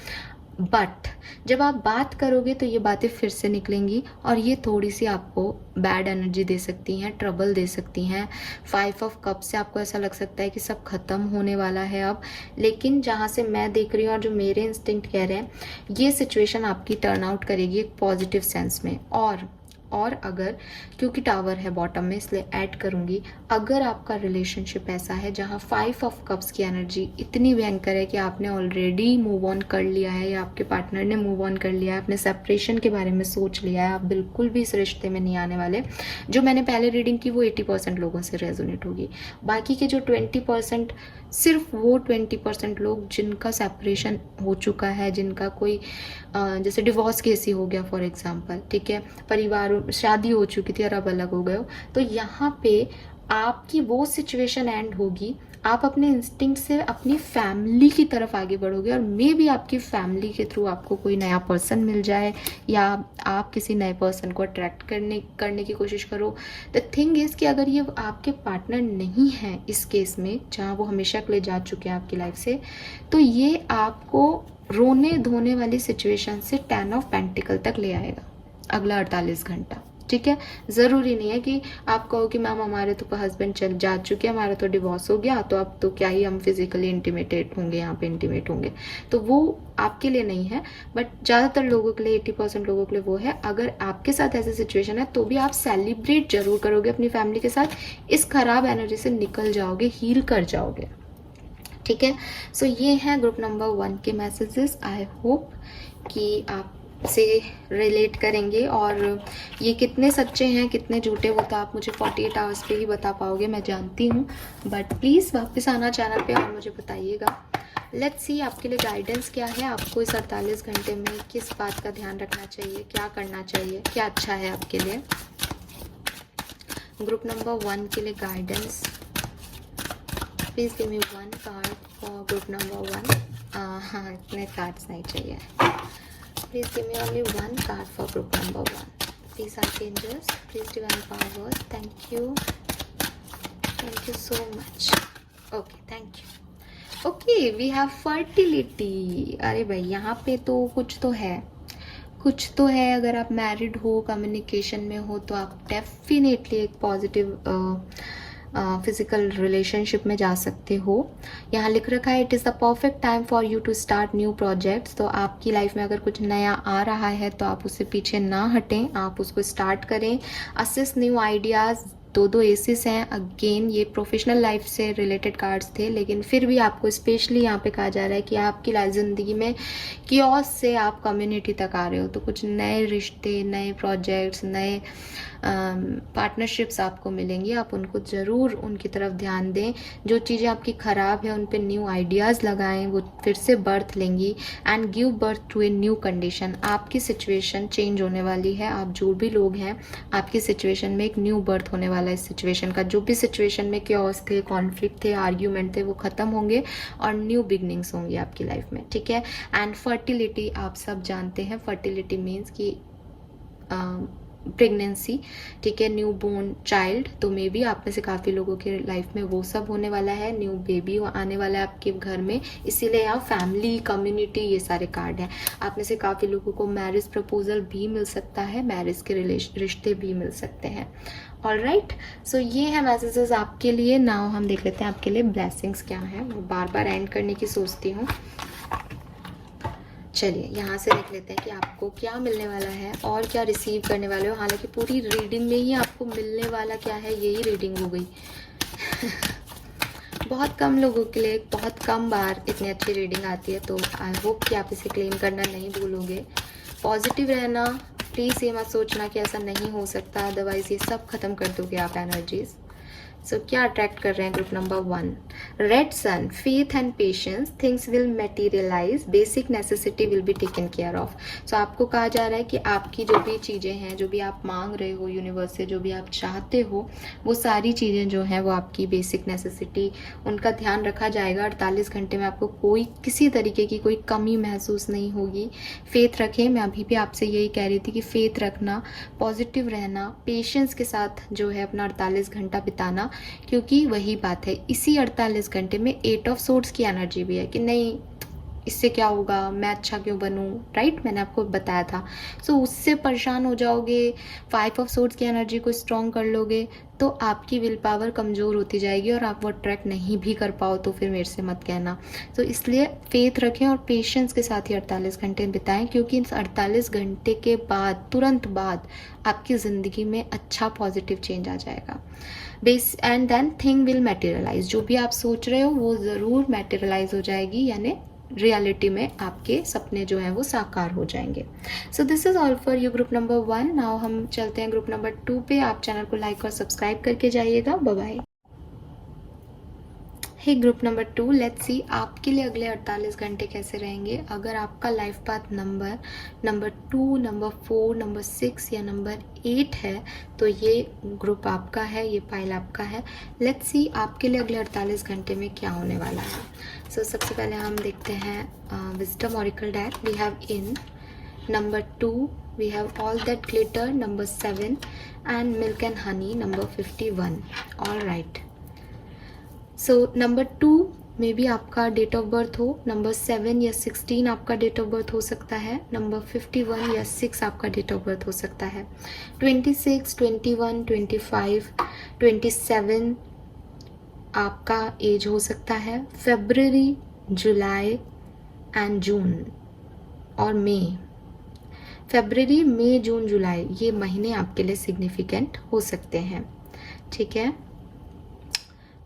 बट जब आप बात करोगे तो ये बातें फिर से निकलेंगी और ये थोड़ी सी आपको बैड एनर्जी दे सकती हैं, ट्रबल दे सकती हैं। 5 ऑफ कप से आपको ऐसा लग सकता है कि सब खत्म होने वाला है अब। लेकिन जहाँ से मैं देख रही हूँ और जो मेरे इंस्टिंक्ट कह रहे हैं, ये सिचुएशन आपकी टर्न आउट करेगी एक पॉजिटिव सेंस में। और अगर, क्योंकि टावर है बॉटम में इसलिए ऐड करूँगी, अगर आपका रिलेशनशिप ऐसा है जहाँ 5 ऑफ कप्स की एनर्जी इतनी भयंकर है कि आपने ऑलरेडी मूव ऑन कर लिया है या आपके पार्टनर ने मूव ऑन कर लिया है, अपने सेपरेशन के बारे में सोच लिया है, आप बिल्कुल भी इस रिश्ते में नहीं आने वाले, जो मैंने पहले रीडिंग की वो 80% लोगों से रेजोनेट होगी। बाकी के जो 20%, सिर्फ वो 20% लोग जिनका सेपरेशन हो चुका है, जिनका कोई जैसे डिवोर्स केस ही हो गया फॉर एग्जांपल, ठीक है, परिवार शादी हो चुकी थी और अब अलग हो गए हो, तो यहाँ पे आपकी वो सिचुएशन एंड होगी। आप अपने इंस्टिंक्ट से अपनी फैमिली की तरफ आगे बढ़ोगे और मे बी आपकी फैमिली के थ्रू आपको कोई नया पर्सन मिल जाए या आप किसी नए पर्सन को अट्रैक्ट करने की कोशिश करो। द थिंग इज़ कि अगर ये आपके पार्टनर नहीं है इस केस में, जहाँ वो हमेशा के लिए जा चुके हैं आपकी लाइफ से, तो ये आपको रोने धोने वाली सिचुएशन से 10 ऑफ पेंटिकल तक ले आएगा अगला 48 घंटा, ठीक है। ज़रूरी नहीं है कि आप कहो कि मैम हमारे तो हस्बैंड चल जा चुके हैं, हमारा तो डिवोर्स हो गया, तो अब तो क्या ही हम फिजिकली इंटीमेटेड होंगे, यहाँ पे इंटीमेट होंगे, तो वो आपके लिए नहीं है। बट ज़्यादातर लोगों के लिए, 80% लोगों के लिए वो है। अगर आपके साथ ऐसी सिचुएशन है तो भी आप सेलिब्रेट जरूर करोगे अपनी फैमिली के साथ, इस खराब एनर्जी से निकल जाओगे, हील कर जाओगे, ठीक है। सो ये हैं ग्रुप नंबर 1 के मैसेजेस। आई होप कि आप से रिलेट करेंगे, और ये कितने सच्चे हैं कितने झूठे वो तो आप मुझे 48 आवर्स पे ही बता पाओगे, मैं जानती हूँ। बट प्लीज़ वापस आना चैनल पे और मुझे बताइएगा। लेट्स सी आपके लिए गाइडेंस क्या है, आपको इस 48 घंटे में किस बात का ध्यान रखना चाहिए, क्या करना चाहिए, क्या अच्छा है आपके लिए। ग्रुप नंबर 1 के लिए guidance, please give me 1 card for group number 1। हाँ, इतने कार्ड्स नहीं चाहिए। Please give me only 1 card for group number 1. Please archangels, please divine powers. Thank you so much. Okay, thank you. Okay, we have fertility. अरे भाई, यहाँ पे तो कुछ तो है। अगर आप मैरिड हो, कम्युनिकेशन में हो, तो आप डेफिनेटली एक पॉजिटिव फिजिकल रिलेशनशिप में जा सकते हो। यहाँ लिख रखा है, it is the perfect time for you to start new projects. तो आपकी लाइफ में अगर कुछ नया आ रहा है तो आप उससे पीछे ना हटें, आप उसको स्टार्ट करें। असेस न्यू आइडियाज़, दो दो एसेस हैं। अगेन ये प्रोफेशनल लाइफ से रिलेटेड कार्ड्स थे, लेकिन फिर भी आपको स्पेशली यहाँ पे कहा जा रहा है कि आपकी ज़िंदगी में कियोस से आप कम्युनिटी तक आ रहे हो, तो कुछ नए रिश्ते, नए प्रोजेक्ट्स, नए पार्टनरशिप्स आपको मिलेंगी। आप उनको ज़रूर उनकी तरफ ध्यान दें। जो चीज़ें आपकी ख़राब है उन पे न्यू आइडियाज़ लगाएं, वो फिर से बर्थ लेंगी and give birth to a new condition. आपकी सिचुएशन चेंज होने वाली है। आप जो भी लोग हैं, आपकी सिचुएशन में एक न्यू बर्थ होने वाला है। इस सिचुएशन का जो भी सिचुएशन में क्योस थे, कॉन्फ्लिक्ट थे, आर्ग्यूमेंट थे, वो ख़त्म होंगे और न्यू बिगनिंग्स होंगी आपकी लाइफ में, ठीक है। एंड फर्टिलिटी, आप सब जानते हैं फर्टिलिटी मीन्स कि प्रेगनेंसी, ठीक है, न्यू बोर्न चाइल्ड। तो मे बी आप में से काफ़ी लोगों के लाइफ में वो सब होने वाला है, न्यू बेबी आने वाला है आपके घर में। इसीलिए यहाँ फैमिली, कम्युनिटी, ये सारे कार्ड हैं। आप में से काफ़ी लोगों को मैरिज प्रपोजल भी मिल सकता है, मैरिज के रिश्ते भी मिल सकते हैं। ऑलराइट, सो ये है मैसेजेस आपके लिए। नाउ हम देख लेते हैं आपके लिए ब्लेसिंग्स क्या है। मैं बार बार एंड करने की सोचती हूँ। चलिए यहाँ से देख लेते हैं कि आपको क्या मिलने वाला है और क्या रिसीव करने वाले हो। हालांकि पूरी रीडिंग में ही आपको मिलने वाला क्या है, यही रीडिंग हो गई। बहुत कम लोगों के लिए बहुत कम बार इतनी अच्छी रीडिंग आती है, तो आई होप कि आप इसे क्लेम करना नहीं भूलोगे। पॉजिटिव रहना, प्लीज़ ये मत सोचना कि ऐसा नहीं हो सकता, अदरवाइज ये सब खत्म कर दोगे आप एनर्जीज। सो क्या अट्रैक्ट कर रहे हैं group number 1? Red sun, faith and patience, things will materialise, basic necessity will be taken care of. So आपको कहा जा रहा है कि आपकी जो भी चीज़ें हैं, जो भी आप मांग रहे हो यूनिवर्स से, जो भी आप चाहते हो, वो सारी चीज़ें जो हैं वो आपकी बेसिक नेसेसिटी, उनका ध्यान रखा जाएगा। 48 घंटे में आपको कोई किसी तरीके की कोई कमी महसूस नहीं होगी। फेथ रखें, मैं अभी भी आपसे यही कह रही थी कि फेथ रखना, पॉजिटिव रहना, पेशेंस के साथ जो है अपना 48 घंटा बिताना, क्योंकि वही बात है, इसी 48 घंटे में 8 ऑफ सोर्ड्स की एनर्जी भी है कि नहीं इससे क्या होगा, मैं अच्छा क्यों बनूं, राइट, मैंने आपको बताया था। सो उससे परेशान हो जाओगे, 5 ऑफ सोर्ड्स की एनर्जी को स्ट्रॉन्ग कर लोगे तो आपकी विल पावर कमज़ोर होती जाएगी और आप वो ट्रैक नहीं भी कर पाओ तो फिर मेरे से मत कहना। तो इसलिए फेथ रखें और पेशेंस के साथ ही 48 घंटे बिताएं, क्योंकि इस 48 घंटे के बाद, तुरंत बाद, आपकी ज़िंदगी में अच्छा पॉजिटिव चेंज आ जाएगा। Base and then thing will materialise, जो भी आप सोच रहे हो वो ज़रूर मटेरियलाइज हो जाएगी, यानी रियलिटी में आपके सपने जो हैं वो साकार हो जाएंगे। So this is all for you group number 1। Now हम चलते हैं ग्रुप नंबर 2 पे। आप चैनल को लाइक और सब्सक्राइब करके जाइएगा। Bye bye. Hey group number 2, let's see आपके लिए अगले 48 घंटे कैसे रहेंगे। अगर आपका life path number 2, number 4, number 6 या नंबर 8 है तो ये ग्रुप आपका है, ये पाइल आपका है। लेट्स सी आपके लिए अगले 48 घंटे में क्या होने वाला है। सो सबसे पहले हम देखते हैं wisdom oracle deck. We have in number 2, we have all that glitter number 7 and milk and honey number 51। All right, so number 2 में भी आपका डेट ऑफ बर्थ हो, नंबर 7 या 16 आपका डेट ऑफ बर्थ हो सकता है, नंबर 51 या 6 आपका डेट ऑफ बर्थ हो सकता है, 26, 21, 25, 27 आपका एज हो सकता है, फरवरी, जुलाई एंड जून और मई। फरवरी, मई, जून, जुलाई ये महीने आपके लिए सिग्निफिकेंट हो सकते हैं, ठीक है।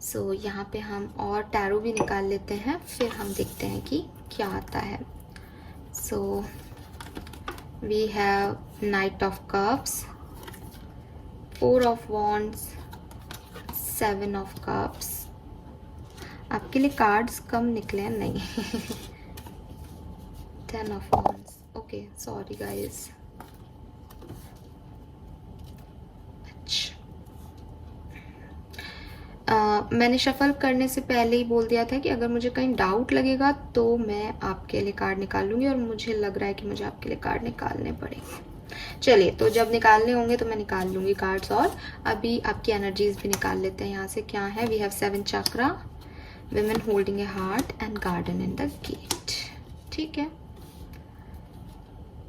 सो यहाँ पे हम और टैरो भी निकाल लेते हैं, फिर हम देखते हैं कि क्या आता है। So we have knight of cups, 4 of wands, 7 of cups. आपके लिए कार्ड्स कम निकले हैं, नहीं 10 of wands, okay sorry guys. मैंने शफल करने से पहले ही बोल दिया था कि अगर मुझे कहीं डाउट लगेगा तो मैं आपके लिए कार्ड निकाल लूँगी, और मुझे लग रहा है कि मुझे आपके लिए कार्ड निकालने पड़ेंगे। चलिए, तो जब निकालने होंगे तो मैं निकाल लूँगी कार्ड्स, और अभी आपकी एनर्जीज भी निकाल लेते हैं यहाँ से। क्या है? We have 7 chakra, women holding a heart and garden in the gate, ठीक है,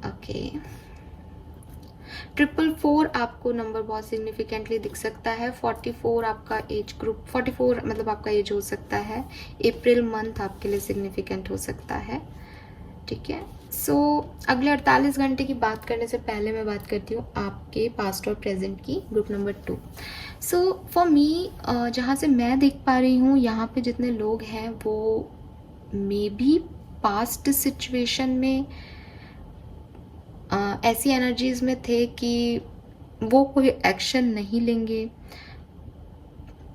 ओके। 444 आपको नंबर बहुत सिग्निफिकेंटली दिख सकता है। 44 आपका एज ग्रुप, 44 मतलब आपका एज हो सकता है। अप्रैल मंथ आपके लिए सिग्निफिकेंट हो सकता है, ठीक है। सो अगले 48 घंटे की बात करने से पहले मैं बात करती हूँ आपके पास्ट और प्रेजेंट की, group number 2। So for me, जहाँ से मैं देख पा रही हूँ यहाँ पे जितने लोग हैं वो मे बी पास्ट सिचुएशन में ऐसी एनर्जीज में थे कि वो कोई एक्शन नहीं लेंगे।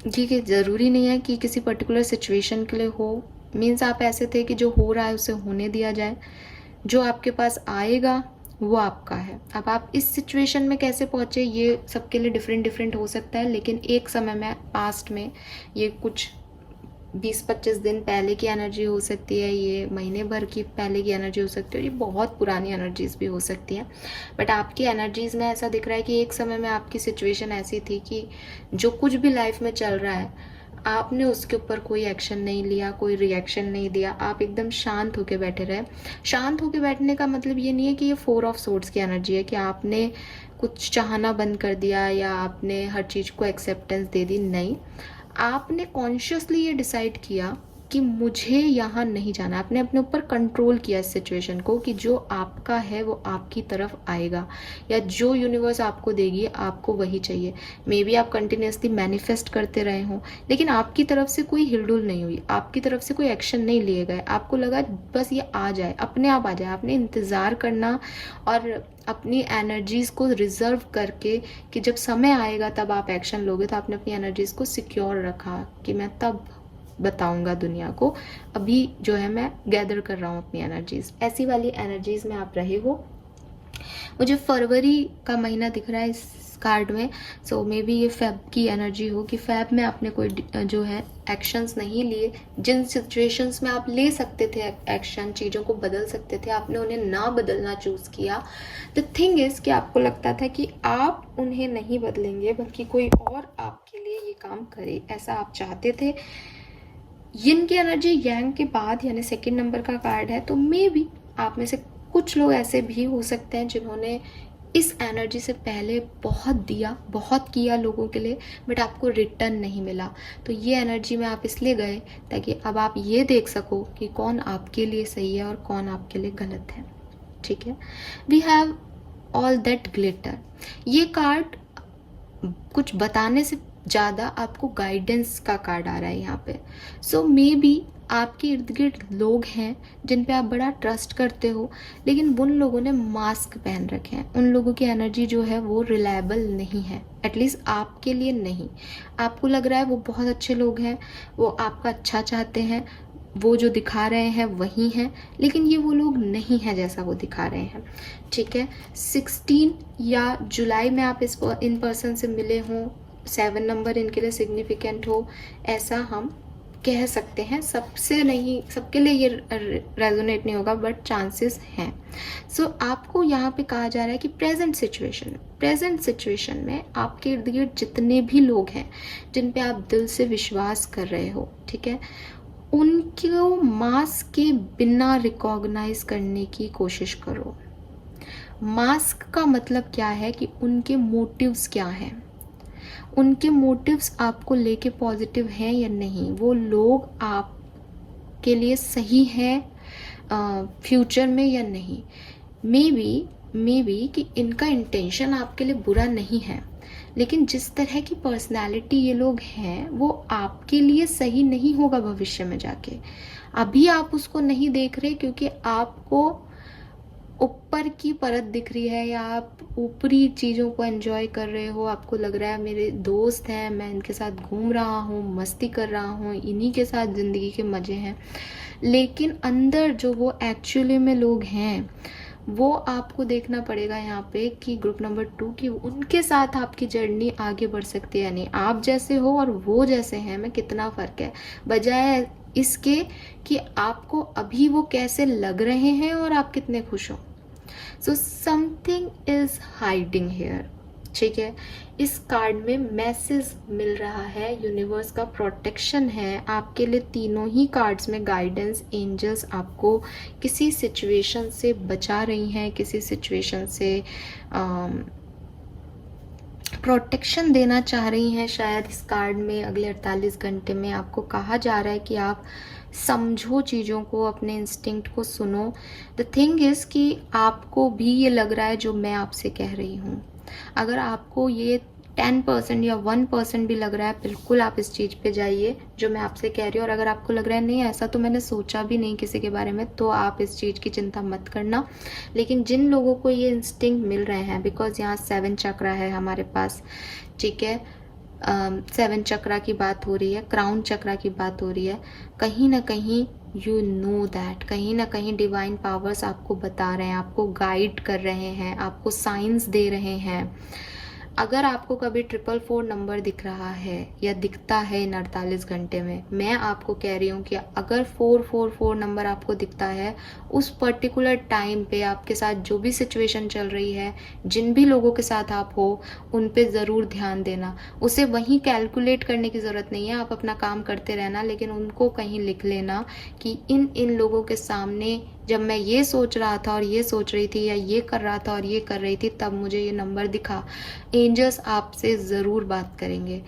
ठीक है, ज़रूरी नहीं है कि किसी पर्टिकुलर सिचुएशन के लिए हो। मीन्स आप ऐसे थे कि जो हो रहा है उसे होने दिया जाए, जो आपके पास आएगा वो आपका है। अब आप इस सिचुएशन में कैसे पहुँचे ये सबके लिए डिफरेंट डिफरेंट हो सकता है, लेकिन एक समय में पास्ट में ये कुछ 20-25 दिन पहले की एनर्जी हो सकती है, ये महीने भर की पहले की एनर्जी हो सकती है, ये बहुत पुरानी एनर्जीज भी हो सकती हैं। बट आपकी एनर्जीज में ऐसा दिख रहा है कि एक समय में आपकी सिचुएशन ऐसी थी कि जो कुछ भी लाइफ में चल रहा है आपने उसके ऊपर कोई एक्शन नहीं लिया, कोई रिएक्शन नहीं दिया, आप एकदम शांत होकर बैठे रहे। शांत होकर बैठने का मतलब ये नहीं है कि ये 4 ऑफ सोर्ड्स की एनर्जी है कि आपने कुछ चाहना बंद कर दिया या आपने हर चीज़ को एक्सेप्टेंस दे दी। नहीं, आपने कॉन्शियसली ये डिसाइड किया कि मुझे यहाँ नहीं जाना। आपने अपने ऊपर कंट्रोल किया इस सिचुएशन को कि जो आपका है वो आपकी तरफ आएगा, या जो यूनिवर्स आपको देगी आपको वही चाहिए। मे बी आप कंटिन्यूसली मैनिफेस्ट करते रहे हों, लेकिन आपकी तरफ से कोई हिलडुल नहीं हुई, आपकी तरफ से कोई एक्शन नहीं लिए गए। आपको लगा बस ये आ जाए, अपने आप आ जाए। आपने इंतज़ार करना और अपनी एनर्जीज़ को रिजर्व करके कि जब समय आएगा तब आप एक्शन लोगे, तो आपने अपनी एनर्जीज़ को सिक्योर रखा कि मैं तब बताऊंगा दुनिया को, अभी जो है मैं गैदर कर रहा हूँ अपनी एनर्जीज। ऐसी वाली एनर्जीज में आप रहे हो। मुझे फरवरी का महीना दिख रहा है इस कार्ड में। सो मे बी ये फेब की एनर्जी हो कि फेब में आपने कोई जो है एक्शंस नहीं लिए। जिन सिचुएशंस में आप ले सकते थे एक्शन, चीज़ों को बदल सकते थे, आपने उन्हें ना बदलना चूज़ किया। द थिंग इज़ कि आपको लगता था कि आप उन्हें नहीं बदलेंगे बल्कि कोई और आपके लिए ये काम करे, ऐसा आप चाहते थे। यिन की एनर्जी यांग के बाद यानी सेकंड नंबर का कार्ड है, तो मे बी आप में से कुछ लोग ऐसे भी हो सकते हैं जिन्होंने इस एनर्जी से पहले बहुत दिया, बहुत किया लोगों के लिए, बट आपको रिटर्न नहीं मिला। तो ये एनर्जी में आप इसलिए गए ताकि अब आप ये देख सको कि कौन आपके लिए सही है और कौन आपके लिए गलत है। ठीक है, we have all that glitter. ये कार्ड कुछ बताने से ज़्यादा आपको गाइडेंस का कार्ड आ रहा है यहाँ पे। सो मे बी आपके इर्द गिर्द लोग हैं जिन पे आप बड़ा ट्रस्ट करते हो, लेकिन उन लोगों ने मास्क पहन रखे हैं। उन लोगों की एनर्जी जो है वो रिलायबल नहीं है, एटलीस्ट आपके लिए नहीं। आपको लग रहा है वो बहुत अच्छे लोग हैं, वो आपका अच्छा चाहते हैं, वो जो दिखा रहे हैं वही हैं, लेकिन ये वो लोग नहीं हैं जैसा वो दिखा रहे हैं। ठीक है, 16 या जुलाई में आप इन पर्सन से मिले हों, 7 नंबर इनके लिए सिग्निफिकेंट हो, ऐसा हम कह सकते हैं। सबसे नहीं, सबके लिए ये रेजोनेट नहीं होगा, बट चांसेस हैं। सो आपको यहाँ पे कहा जा रहा है कि प्रेजेंट सिचुएशन में आपके इर्द गिर्द जितने भी लोग हैं जिन पे आप दिल से विश्वास कर रहे हो, ठीक है, उनको मास्क के बिना रिकॉग्नाइज करने की कोशिश करो। मास्क का मतलब क्या है कि उनके मोटिव्स क्या हैं, उनके मोटिव्स आपको लेके पॉजिटिव हैं या नहीं, वो लोग आपके लिए सही हैं फ्यूचर में या नहीं। मे बी कि इनका इंटेंशन आपके लिए बुरा नहीं है, लेकिन जिस तरह की पर्सनालिटी ये लोग हैं वो आपके लिए सही नहीं होगा भविष्य में जाके। अभी आप उसको नहीं देख रहे क्योंकि आपको ऊपर की परत दिख रही है, या आप ऊपरी चीज़ों को एंजॉय कर रहे हो। आपको लग रहा है मेरे दोस्त हैं, मैं इनके साथ घूम रहा हूँ, मस्ती कर रहा हूँ, इन्हीं के साथ ज़िंदगी के मज़े हैं, लेकिन अंदर जो वो एक्चुअली में लोग हैं वो आपको देखना पड़ेगा यहाँ पे कि ग्रुप नंबर 2 की उनके साथ आपकी जर्नी आगे बढ़ सकती है या नहीं। आप जैसे हो और वो जैसे हैं में कितना फ़र्क है, बजाय इसके कि आपको अभी वो कैसे लग रहे हैं और आप कितने खुश हो। So something is hiding here. ठीक है, इस कार्ड में मैसेज मिल रहा है, यूनिवर्स का प्रोटेक्शन है आपके लिए। तीनों ही कार्ड्स में गाइडेंस, एंजल्स आपको किसी सिचुएशन से बचा रही हैं, किसी सिचुएशन से प्रोटेक्शन देना चाह रही हैं। शायद इस कार्ड में अगले 48 घंटे में आपको कहा जा रहा है कि आप समझो चीज़ों को, अपने इंस्टिंक्ट को सुनो। द थिंग इज़ कि आपको भी ये लग रहा है जो मैं आपसे कह रही हूँ, अगर आपको ये 10% या 1% भी लग रहा है, बिल्कुल आप इस चीज़ पे जाइए जो मैं आपसे कह रही हूँ। और अगर आपको लग रहा है नहीं ऐसा तो मैंने सोचा भी नहीं किसी के बारे में, तो आप इस चीज़ की चिंता मत करना। लेकिन जिन लोगों को ये इंस्टिंक्ट मिल रहे हैं, बिकॉज यहाँ 7 चक्रा है हमारे पास, ठीक है, 7 चक्रा की बात हो रही है, क्राउन चक्रा की बात हो रही है, कहीं ना कहीं यू नो दैट कहीं ना कहीं डिवाइन पावर्स आपको बता रहे हैं, आपको गाइड कर रहे हैं, आपको साइंस दे रहे हैं। अगर आपको कभी 444 नंबर दिख रहा है या दिखता है इन 48 घंटे में, मैं आपको कह रही हूँ कि अगर 444 नंबर आपको दिखता है, उस पर्टिकुलर टाइम पे आपके साथ जो भी सिचुएशन चल रही है, जिन भी लोगों के साथ आप हो, उन पे ज़रूर ध्यान देना। उसे वहीं कैलकुलेट करने की ज़रूरत नहीं है, आप अपना काम करते रहना, लेकिन उनको कहीं लिख लेना कि इन लोगों के सामने जब मैं ये सोच रहा था और ये सोच रही थी, या ये कर रहा था और ये कर रही थी, तब मुझे ये नंबर दिखा। एंजल्स आपसे ज़रूर बात करेंगे।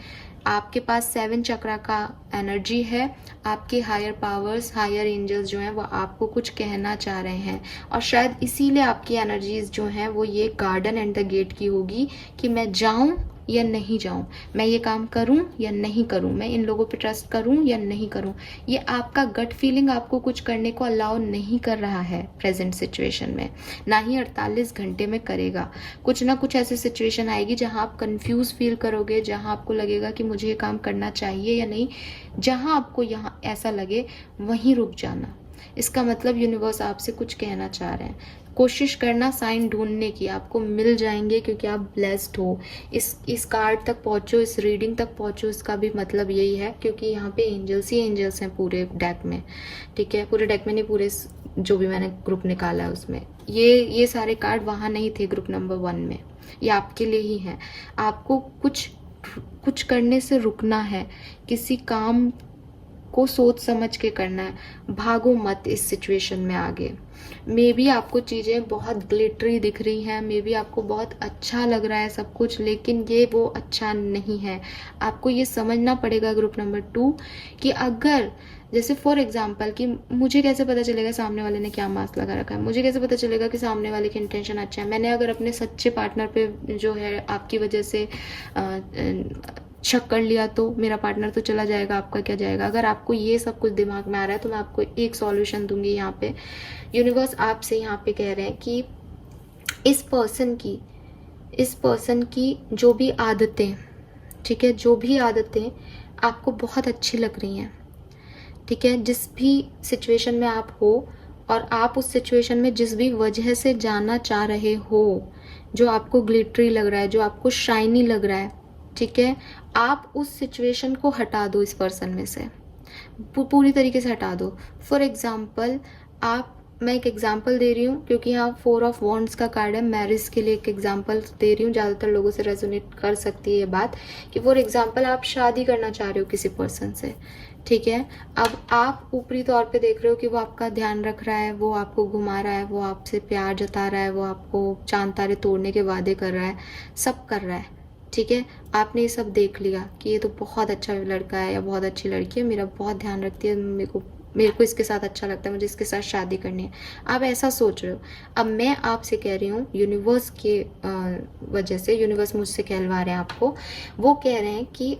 आपके पास 7 चक्रा का एनर्जी है, आपके हायर पावर्स, हायर एंजल्स जो हैं वो आपको कुछ कहना चाह रहे हैं, और शायद इसीलिए आपकी एनर्जीज जो हैं वो ये गार्डन एंड द गेट की होगी कि मैं जाऊं या नहीं जाऊं, मैं ये काम करूं या नहीं करूं, मैं इन लोगों पे ट्रस्ट करूं या नहीं करूं। ये आपका गट फीलिंग आपको कुछ करने को अलाउ नहीं कर रहा है प्रेजेंट सिचुएशन में, ना ही 48 घंटे में करेगा। कुछ ना कुछ ऐसी सिचुएशन आएगी जहां आप कंफ्यूज फील करोगे, जहां आपको लगेगा कि मुझे ये काम करना चाहिए या नहीं। जहां आपको यहाँ ऐसा लगे वहीं रुक जाना। इसका मतलब यूनिवर्स आपसे कुछ कहना चाह रहे हैं। कोशिश करना साइन ढूंढने की, आपको मिल जाएंगे क्योंकि आप ब्लेस्ड हो। इस कार्ड तक पहुंचो, इस रीडिंग तक पहुंचो, इसका भी मतलब यही है, क्योंकि यहाँ पे एंजल्स ही एंजल्स हैं पूरे डेक में, ठीक है, पूरे डेक में नहीं, पूरे जो भी मैंने ग्रुप निकाला है उसमें ये सारे कार्ड वहाँ नहीं थे ग्रुप नंबर 1 में, ये आपके लिए ही हैं। आपको कुछ करने से रुकना है, किसी काम को सोच समझ के करना है, भागो मत इस सिचुएशन में आगे। मे बी आपको चीज़ें बहुत ग्लिटरी दिख रही हैं, मे बी आपको बहुत अच्छा लग रहा है सब कुछ, लेकिन ये वो अच्छा नहीं है। आपको ये समझना पड़ेगा ग्रुप नंबर 2 कि अगर जैसे फॉर एग्जाम्पल कि मुझे कैसे पता चलेगा सामने वाले ने क्या मास्क लगा रखा है, मुझे कैसे पता चलेगा कि सामने वाले की इंटेंशन अच्छा है। मैंने अगर अपने सच्चे पार्टनर पे जो है आपकी वजह से शक कर लिया तो मेरा पार्टनर तो चला जाएगा, आपका क्या जाएगा। अगर आपको ये सब कुछ दिमाग में आ रहा है तो मैं आपको एक सॉल्यूशन दूंगी यहाँ पे। यूनिवर्स आपसे यहाँ पे कह रहे हैं कि इस पर्सन की जो भी आदतें, ठीक है, जो भी आदतें आपको बहुत अच्छी लग रही हैं, ठीक है, जिस भी सिचुएशन में आप हो और आप उस सिचुएशन में जिस भी वजह से जाना चाह रहे हो, जो आपको ग्लिटरी लग रहा है, जो आपको शाइनी लग रहा है, ठीक है, आप उस सिचुएशन को हटा दो इस पर्सन में से, पूरी तरीके से हटा दो। फॉर एग्जाम्पल मैं एक एग्जाम्पल दे रही हूँ क्योंकि यहाँ 4 ऑफ वॉन्ड्स का कार्ड है, मैरिज के लिए एक एग्जाम्पल दे रही हूँ, ज़्यादातर लोगों से रेजोनेट कर सकती है ये बात कि फॉर एग्जाम्पल आप शादी करना चाह रहे हो किसी पर्सन से, ठीक है। अब आप ऊपरी तौर पे देख रहे हो कि वो आपका ध्यान रख रहा है, वो आपको घुमा रहा है, वो आपसे प्यार जता रहा है, वो आपको चांद तारे तोड़ने के वादे कर रहा है, सब कर रहा है, ठीक है। आपने ये सब देख लिया कि ये तो बहुत अच्छा लड़का है या बहुत अच्छी लड़की है, मेरा बहुत ध्यान रखती है, मेरे को इसके साथ अच्छा लगता है, मुझे इसके साथ शादी करनी है, आप ऐसा सोच रहे हो। अब मैं आपसे कह रही हूँ, यूनिवर्स के वजह से यूनिवर्स मुझसे कहलवा रहे हैं आपको, वो कह रहे हैं कि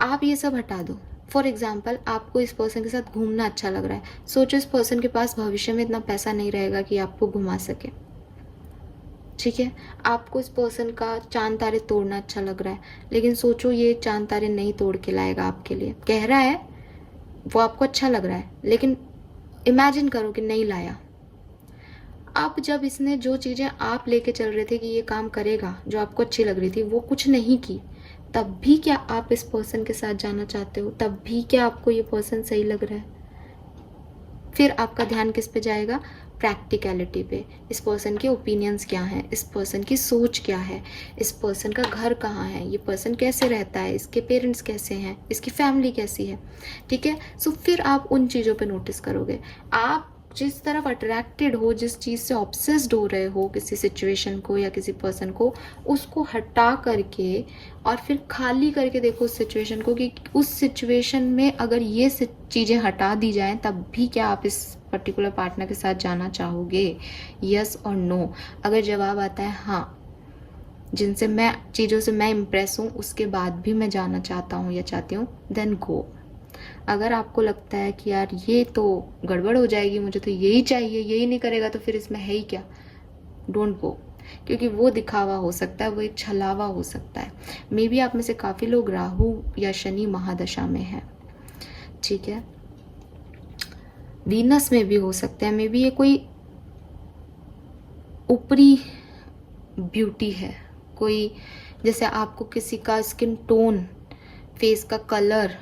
आप ये सब हटा दो। फॉर एग्जाम्पल आपको इस पर्सन के साथ घूमना अच्छा लग रहा है, सोचो इस पर्सन के पास भविष्य में इतना पैसा नहीं रहेगा कि आपको घुमा सके, ठीक है। आपको इस पर्सन का चांद तारे तोड़ना अच्छा लग रहा है, लेकिन सोचो ये चांद तारे नहीं तोड़ के लाएगा आपके लिए, कह रहा है वो आपको अच्छा लग रहा है, लेकिन इमेजिन करो कि नहीं लाया। अब जब इसने जो चीज़ें आप लेके चल रहे थे कि ये काम करेगा, जो आपको अच्छी लग रही थी, वो कुछ नहीं की, तब भी क्या आप इस पर्सन के साथ जाना चाहते हो? तब भी क्या आपको ये पर्सन सही लग रहा है? फिर आपका ध्यान किस पे जाएगा? प्रैक्टिकलिटी पे। इस पर्सन के ओपिनियंस क्या हैं, इस पर्सन की सोच क्या है, इस पर्सन का घर कहाँ है, ये पर्सन कैसे रहता है, इसके पेरेंट्स कैसे हैं, इसकी फैमिली कैसी है, ठीक है। सो फिर आप उन चीज़ों पे नोटिस करोगे। आप जिस तरफ अट्रैक्टेड हो, जिस चीज़ से ऑब्सेस्ड हो रहे हो, किसी सिचुएशन को या किसी पर्सन को, उसको हटा करके और फिर खाली करके देखो उस सिचुएशन को कि उस सिचुएशन में अगर ये चीज़ें हटा दी जाएं तब भी क्या आप इस पर्टिकुलर पार्टनर के साथ जाना चाहोगे, यस और नो। अगर जवाब आता है हाँ, जिनसे मैं चीज़ों से मैं इम्प्रेस हूँ उसके बाद भी मैं जाना चाहता हूँ या चाहती हूँ, देन गो। अगर आपको लगता है कि यार ये तो गड़बड़ हो जाएगी, मुझे तो यही चाहिए, यही नहीं करेगा तो फिर इसमें है ही क्या, डोंट गो। क्योंकि वो दिखावा हो सकता है, वो एक छलावा हो सकता है। मे बी आप में से काफ़ी लोग राहु या शनि महादशा में है, ठीक है, वीनस में भी हो सकता है। मे बी ये कोई ऊपरी ब्यूटी है, कोई जैसे आपको किसी का स्किन टोन, फेस का कलर,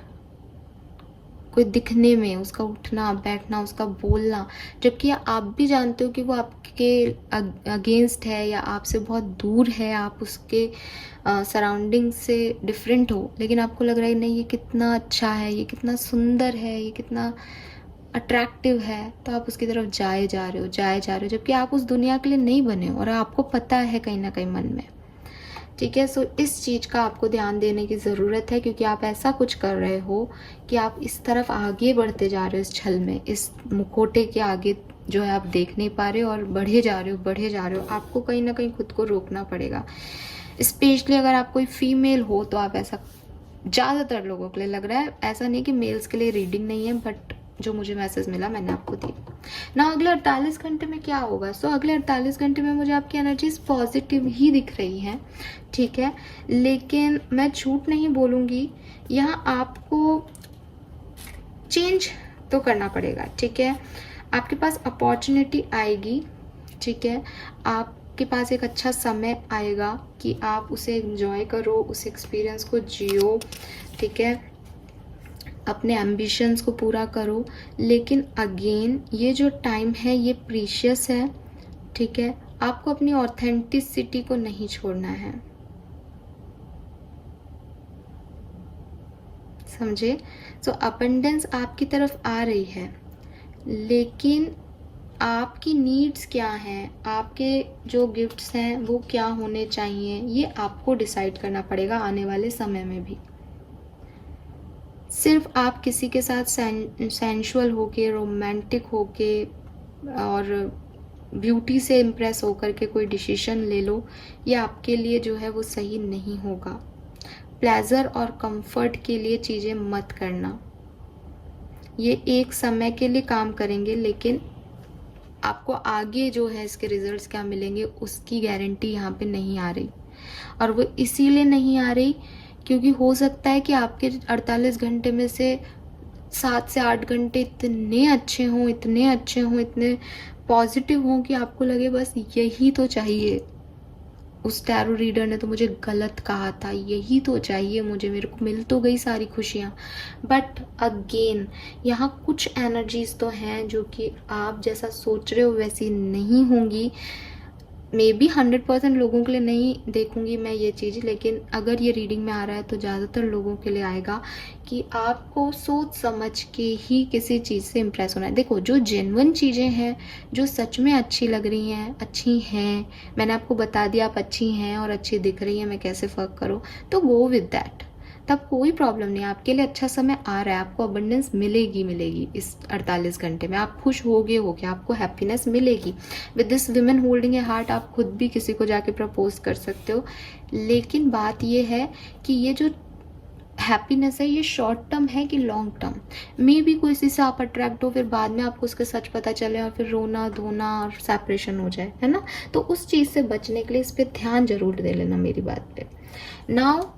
कोई दिखने में, उसका उठना बैठना, उसका बोलना, जबकि आप भी जानते हो कि वो आपके अगेंस्ट है या आपसे बहुत दूर है, आप उसके सराउंडिंग से डिफरेंट हो, लेकिन आपको लग रहा है नहीं ये कितना अच्छा है, ये कितना सुंदर है, ये कितना अट्रैक्टिव है, तो आप उसकी तरफ जाए जा रहे हो, जबकि आप उस दुनिया के लिए नहीं बने हो और आपको पता है कहीं ना कहीं मन में, ठीक है। सो इस चीज़ का आपको ध्यान देने की ज़रूरत है, क्योंकि आप ऐसा कुछ कर रहे हो कि आप इस तरफ आगे बढ़ते जा रहे हो, इस छल में, इस मुखौटे के आगे जो है आप देख नहीं पा रहे हो और बढ़े जा रहे हो। आपको कहीं ना कहीं खुद को रोकना पड़ेगा। स्पेशली अगर आप कोई फीमेल हो तो आप ऐसा, ज़्यादातर लोगों के लिए लग रहा है, ऐसा नहीं कि मेल्स के लिए रीडिंग नहीं है, बट जो मुझे मैसेज मिला मैंने आपको दी ना। अगले 48 घंटे में क्या होगा? सो अगले 48 घंटे में मुझे आपकी एनर्जीज पॉजिटिव ही दिख रही हैं, ठीक है, लेकिन मैं झूठ नहीं बोलूँगी, यहाँ आपको चेंज तो करना पड़ेगा, ठीक है। आपके पास अपॉर्चुनिटी आएगी, ठीक है, आपके पास एक अच्छा समय आएगा कि आप उसे एंजॉय करो, उस एक्सपीरियंस को जियो, ठीक है, अपने एम्बिशंस को पूरा करो। लेकिन अगेन ये जो टाइम है ये प्रीशियस है, ठीक है, आपको अपनी ऑथेंटिसिटी को नहीं छोड़ना है, समझे। सो अबंडेंस आपकी तरफ आ रही है, लेकिन आपकी नीड्स क्या हैं, आपके जो गिफ्ट्स हैं वो क्या होने चाहिए, ये आपको डिसाइड करना पड़ेगा आने वाले समय में भी। सिर्फ आप किसी के साथ सेंशुअल होके, रोमांटिक होके और ब्यूटी से इम्प्रेस होकर के कोई डिसीजन ले लो, ये आपके लिए जो है वो सही नहीं होगा। प्लेजर और कंफर्ट के लिए चीज़ें मत करना, ये एक समय के लिए काम करेंगे, लेकिन आपको आगे जो है इसके रिजल्ट्स क्या मिलेंगे उसकी गारंटी यहाँ पे नहीं आ रही। और वो इसीलिए नहीं आ रही क्योंकि हो सकता है कि आपके 48 घंटे में से 7 से 8 घंटे इतने अच्छे हों, इतने पॉजिटिव हों कि आपको लगे बस यही तो चाहिए, उस टैरो रीडर ने तो मुझे गलत कहा था, यही तो चाहिए मुझे, मेरे को मिल तो गई सारी खुशियाँ। बट अगेन यहाँ कुछ एनर्जीज तो हैं जो कि आप जैसा सोच रहे हो वैसी नहीं होंगी। मे बी 100% लोगों के लिए नहीं देखूंगी मैं ये चीज़, लेकिन अगर ये रीडिंग में आ रहा है तो ज़्यादातर लोगों के लिए आएगा कि आपको सोच समझ के ही किसी चीज़ से इम्प्रेस होना है। देखो, जो जेन्युइन चीज़ें हैं, जो सच में अच्छी लग रही हैं, अच्छी हैं, मैंने आपको बता दिया आप अच्छी हैं और अच्छी दिख रही हैं, मैं कैसे फ़र्क करूँ, तो गो विद दैट, तब कोई प्रॉब्लम नहीं। आपके लिए अच्छा समय आ रहा है, आपको अबंडेंस मिलेगी इस 48 घंटे में, आप खुश होगे, आपको हैप्पीनेस मिलेगी। With this women holding a heart आप खुद भी किसी को जाके प्रपोज कर सकते हो, लेकिन बात ये है कि ये जो हैप्पीनेस है ये शॉर्ट टर्म है कि लॉन्ग टर्म। मे भी कोई से आप अट्रैक्ट हो, फिर बाद में आपको उसका सच पता चले और फिर रोना धोना और सेपरेशन हो जाए, है ना। तो उस चीज़ से बचने के लिए इस पर ध्यान जरूर दे लेना मेरी बात पे। नाउ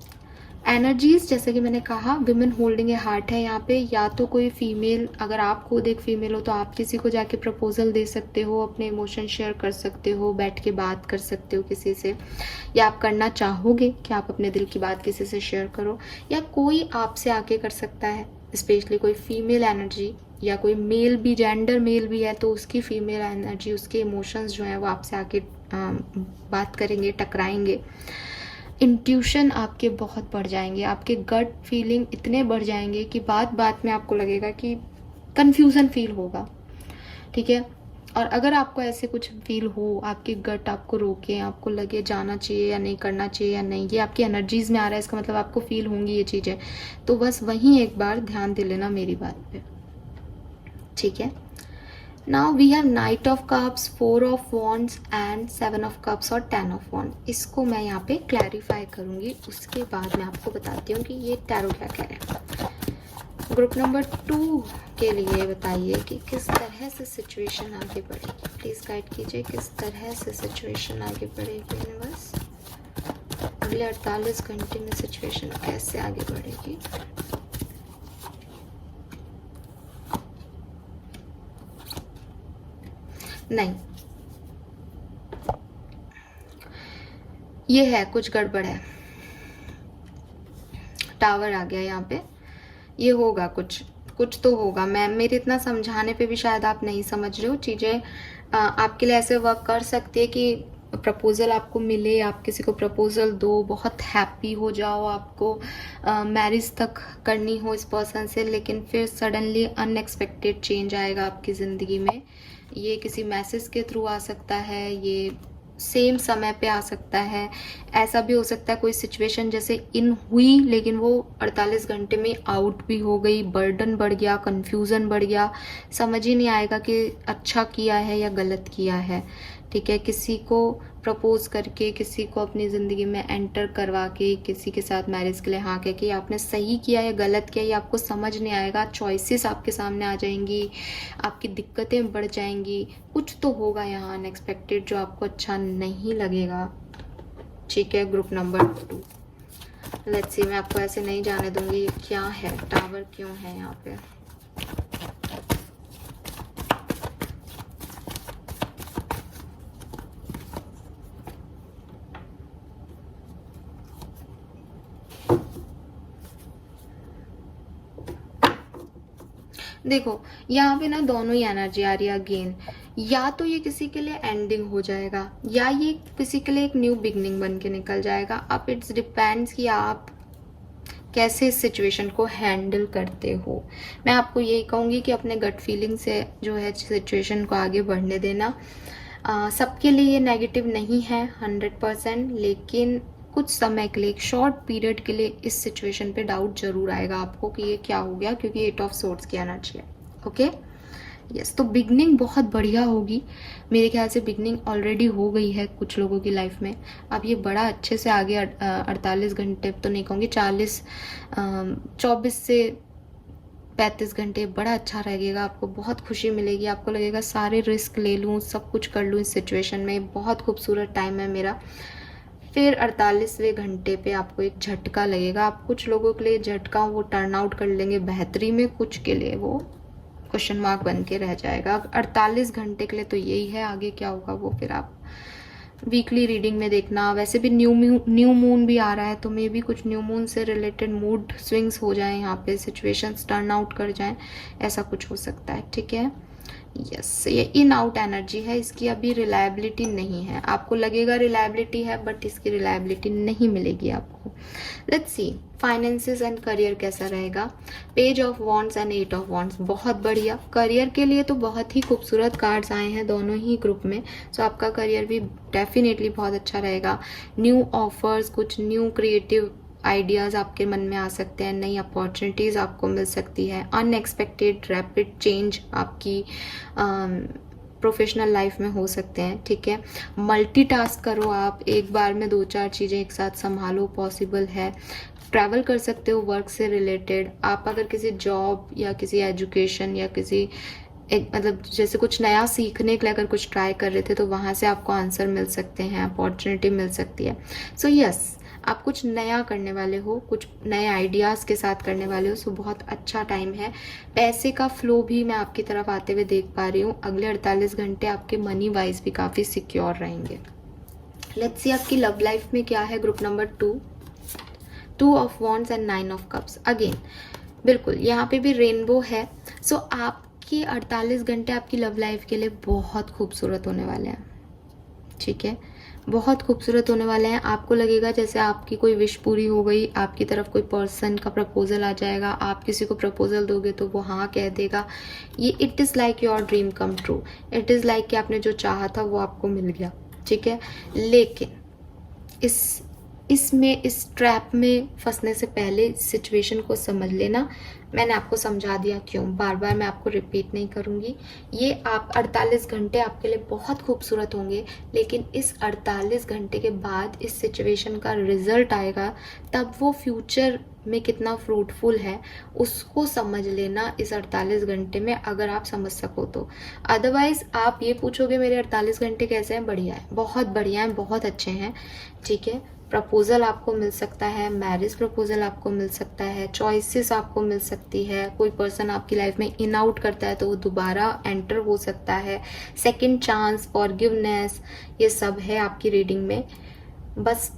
एनर्जीज, जैसे कि मैंने कहा, विमेन होल्डिंग ए हार्ट है यहाँ पे। या तो कोई फीमेल, अगर आप खुद एक फीमेल हो तो आप किसी को जाके प्रपोजल दे सकते हो, अपने इमोशन शेयर कर सकते हो, बैठ के बात कर सकते हो किसी से, या आप करना चाहोगे कि आप अपने दिल की बात किसी से शेयर करो, या कोई आपसे आके कर सकता है, स्पेशली कोई फीमेल एनर्जी, या कोई मेल भी, जेंडर मेल भी है तो उसकी फीमेल एनर्जी, उसके इमोशंस जो हैं वो आपसे आके बात करेंगे, टकराएंगे। इंट्यूशन आपके बहुत बढ़ जाएंगे, आपके गट फीलिंग इतने बढ़ जाएंगे कि बात बात में आपको लगेगा कि कन्फ्यूज़न फील होगा, ठीक है। और अगर आपको ऐसे कुछ फील हो, आपकी गट आपको रोके, आपको लगे जाना चाहिए या नहीं, करना चाहिए या नहीं, ये आपकी एनर्जीज में आ रहा है, इसका मतलब आपको फील होंगी ये चीज़ें, तो बस वहीं एक बार ध्यान दे लेना मेरी बात पे, ठीक है। Now we have knight of cups, 4 of wands and 7 of cups और 10 ऑफ वॉन्ड। इसको मैं यहाँ पे क्लैरिफाई करूँगी, उसके बाद मैं आपको बताती हूँ कि ये टैरो क्या कह रहे हैं। ग्रुप नंबर 2 के लिए बताइए कि किस तरह से सिचुएशन आगे बढ़ेगी, प्लीज़ गाइड कीजिए किस तरह से सिचुएशन आगे बढ़ेगी यूनिवर्स। अगले 48 घंटे में सिचुएशन कैसे आगे बढ़ेगी। नहीं, ये है कुछ गड़बड़ है, टावर आ गया यहाँ पे, ये होगा कुछ कुछ तो होगा। मैं मेरे इतना समझाने पे भी शायद आप नहीं समझ रहे हो चीज़ें। आपके लिए ऐसे वर्क कर सकती है कि प्रपोज़ल आपको मिले, आप किसी को प्रपोज़ल दो, बहुत हैप्पी हो जाओ, आपको मैरिज तक करनी हो इस पर्सन से, लेकिन फिर सडनली अनएक्सपेक्टेड चेंज आएगा आपकी ज़िंदगी में। ये किसी मैसेज के थ्रू आ सकता है, ये सेम समय पे आ सकता है। ऐसा भी हो सकता है कोई सिचुएशन जैसे इन हुई लेकिन वो 48 घंटे में आउट भी हो गई, बर्डन बढ़ गया, कंफ्यूजन बढ़ गया, समझ ही नहीं आएगा कि अच्छा किया है या गलत किया है, ठीक है। किसी को प्रपोज करके, किसी को अपनी ज़िंदगी में एंटर करवा के, किसी के साथ मैरिज के लिए हाँ कह के आपने सही किया या गलत किया ये आपको समझ नहीं आएगा। चॉइसेस आपके सामने आ जाएंगी, आपकी दिक्कतें बढ़ जाएंगी, कुछ तो होगा यहाँ अनएक्सपेक्टेड जो आपको अच्छा नहीं लगेगा, ठीक है। ग्रुप नंबर 2, लेट्स सी, मैं आपको ऐसे नहीं जाने दूंगी। ये क्या है, टावर क्यों है यहाँ पे। देखो यहाँ पे ना दोनों ही एनर्जी आ रही है अगेन, या तो ये किसी के लिए एंडिंग हो जाएगा या ये किसी के लिए एक न्यू बिगनिंग बन के निकल जाएगा। अब इट्स डिपेंड्स कि आप कैसे इस सिचुएशन को हैंडल करते हो। मैं आपको यही कहूँगी कि अपने गट फीलिंग से जो है सिचुएशन को आगे बढ़ने देना। सबके लिए ये नेगेटिव नहीं है 100%, लेकिन कुछ समय के लिए, एक शॉर्ट पीरियड के लिए इस सिचुएशन पे डाउट जरूर आएगा आपको कि ये क्या हो गया, क्योंकि 8 ऑफ सोर्ड्स की एनर्जी है, ओके। यस, तो बिगनिंग बहुत बढ़िया होगी, मेरे ख्याल से बिगनिंग ऑलरेडी हो गई है कुछ लोगों की लाइफ में। अब ये बड़ा अच्छे से आगे 48 घंटे तो नहीं कहूँगी, 24 से 35 घंटे बड़ा अच्छा रहेगा, आपको बहुत खुशी मिलेगी, आपको लगेगा सारे रिस्क ले लूँ, सब कुछ कर लूँ इस सिचुएशन में, बहुत खूबसूरत टाइम है मेरा। फिर 48वें घंटे पे आपको एक झटका लगेगा। आप कुछ लोगों के लिए झटका वो टर्न आउट कर लेंगे बेहतरी में, कुछ के लिए वो क्वेश्चन मार्क बन के रह जाएगा। 48 घंटे के लिए तो यही है, आगे क्या होगा वो फिर आप वीकली रीडिंग में देखना। वैसे भी न्यू मून भी आ रहा है, तो मे भी कुछ न्यू मून से रिलेटेड मूड स्विंग्स हो जाएं, यहाँ पे सिचुएशंस टर्न आउट कर जाएं, ऐसा कुछ हो सकता है, ठीक है। यस, ये इन आउट एनर्जी है, इसकी अभी रिलायबिलिटी नहीं है। आपको लगेगा रिलायबिलिटी है, बट इसकी रिलायबिलिटी नहीं मिलेगी आपको। Let's see finances and career कैसा रहेगा। Page of wands and 8 of wands, बहुत बढ़िया। करियर के लिए तो बहुत ही खूबसूरत कार्ड्स आए हैं दोनों ही ग्रुप में, सो आपका करियर भी डेफिनेटली बहुत अच्छा रहेगा। न्यू ऑफर्स, कुछ न्यू क्रिएटिव आइडियाज़ आपके मन में आ सकते हैं, नई अपॉर्चुनिटीज़ आपको मिल सकती है, अनएक्सपेक्टेड रैपिड चेंज आपकी प्रोफेशनल लाइफ में हो सकते हैं, ठीक है। मल्टीटास्क करो आप, एक बार में 2-4 चीज़ें एक साथ संभालो, पॉसिबल है। ट्रैवल कर सकते हो वर्क से रिलेटेड। आप अगर किसी जॉब या किसी एजुकेशन या किसी एक मतलब जैसे कुछ नया सीखने के लिए अगर कुछ ट्राई कर रहे थे, तो वहाँ से आपको आंसर मिल सकते हैं, अपॉर्चुनिटी मिल सकती है। सो यस, आप कुछ नया करने वाले हो, कुछ नए आइडियाज़ के साथ करने वाले हो, सो बहुत अच्छा टाइम है। पैसे का फ्लो भी मैं आपकी तरफ आते हुए देख पा रही हूँ। अगले 48 घंटे आपके मनी वाइज भी काफ़ी सिक्योर रहेंगे। लेट्स सी आपकी लव लाइफ में क्या है। Group number 2 of wands and 9 of cups. Again बिल्कुल यहाँ पे भी रेनबो है। सो आपकी 48 घंटे आपकी लव लाइफ के लिए बहुत खूबसूरत होने वाले हैं, ठीक है। बहुत खूबसूरत होने वाले हैं। आपको लगेगा जैसे आपकी कोई विश पूरी हो गई, आपकी तरफ कोई पर्सन का प्रपोजल आ जाएगा, आप किसी को प्रपोजल दोगे तो वो हाँ कह देगा। ये it is like your dream come true. It is like कि आपने जो चाहा था वो आपको मिल गया, ठीक है। लेकिन इस ट्रैप में फंसने से लेना सिचुएशन को समझ लेना। मैंने आपको समझा दिया क्यों, बार बार मैं आपको रिपीट नहीं करूँगी। ये आप 48 घंटे आपके लिए बहुत खूबसूरत होंगे, लेकिन इस 48 घंटे के बाद इस सिचुएशन का रिजल्ट आएगा, तब वो फ्यूचर में कितना फ्रूटफुल है उसको समझ लेना इस 48 घंटे में, अगर आप समझ सको तो। अदरवाइज आप ये पूछोगे मेरे 48 घंटे कैसे हैं, बढ़िया है, बहुत बढ़िया हैं, बहुत अच्छे हैं, ठीक है। प्रपोजल आपको मिल सकता है, मैरिज प्रपोजल आपको मिल सकता है, चॉइसेस आपको मिल सकती है, कोई पर्सन आपकी लाइफ में इन आउट करता है तो वो दोबारा एंटर हो सकता है, सेकंड चांस, फॉरगिवनेस, ये सब है आपकी रीडिंग में। बस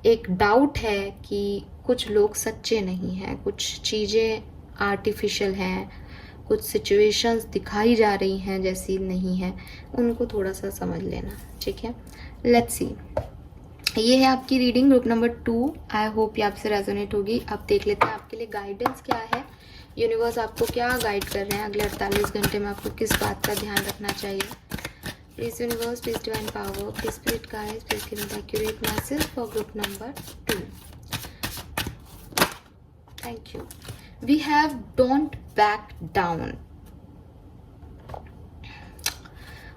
एक डाउट है कि कुछ लोग सच्चे नहीं हैं, कुछ चीज़ें आर्टिफिशियल हैं, कुछ सिचुएशंस दिखाई जा रही हैं जैसी नहीं है, उनको थोड़ा सा समझ लेना, ठीक है। लेट्स सी, ये है आपकी reading group number 2। I hope ये आपसे रेजोनेट होगी। अब देख लेते हैं आपके लिए गाइडेंस क्या है, यूनिवर्स आपको क्या गाइड कर रहे हैं अगले 48 घंटे में, आपको किस बात का ध्यान रखना चाहिए। Please universe, please divine power, please spirit guides, please give me the accurate message for group number 2। Thank you. We have don't back down.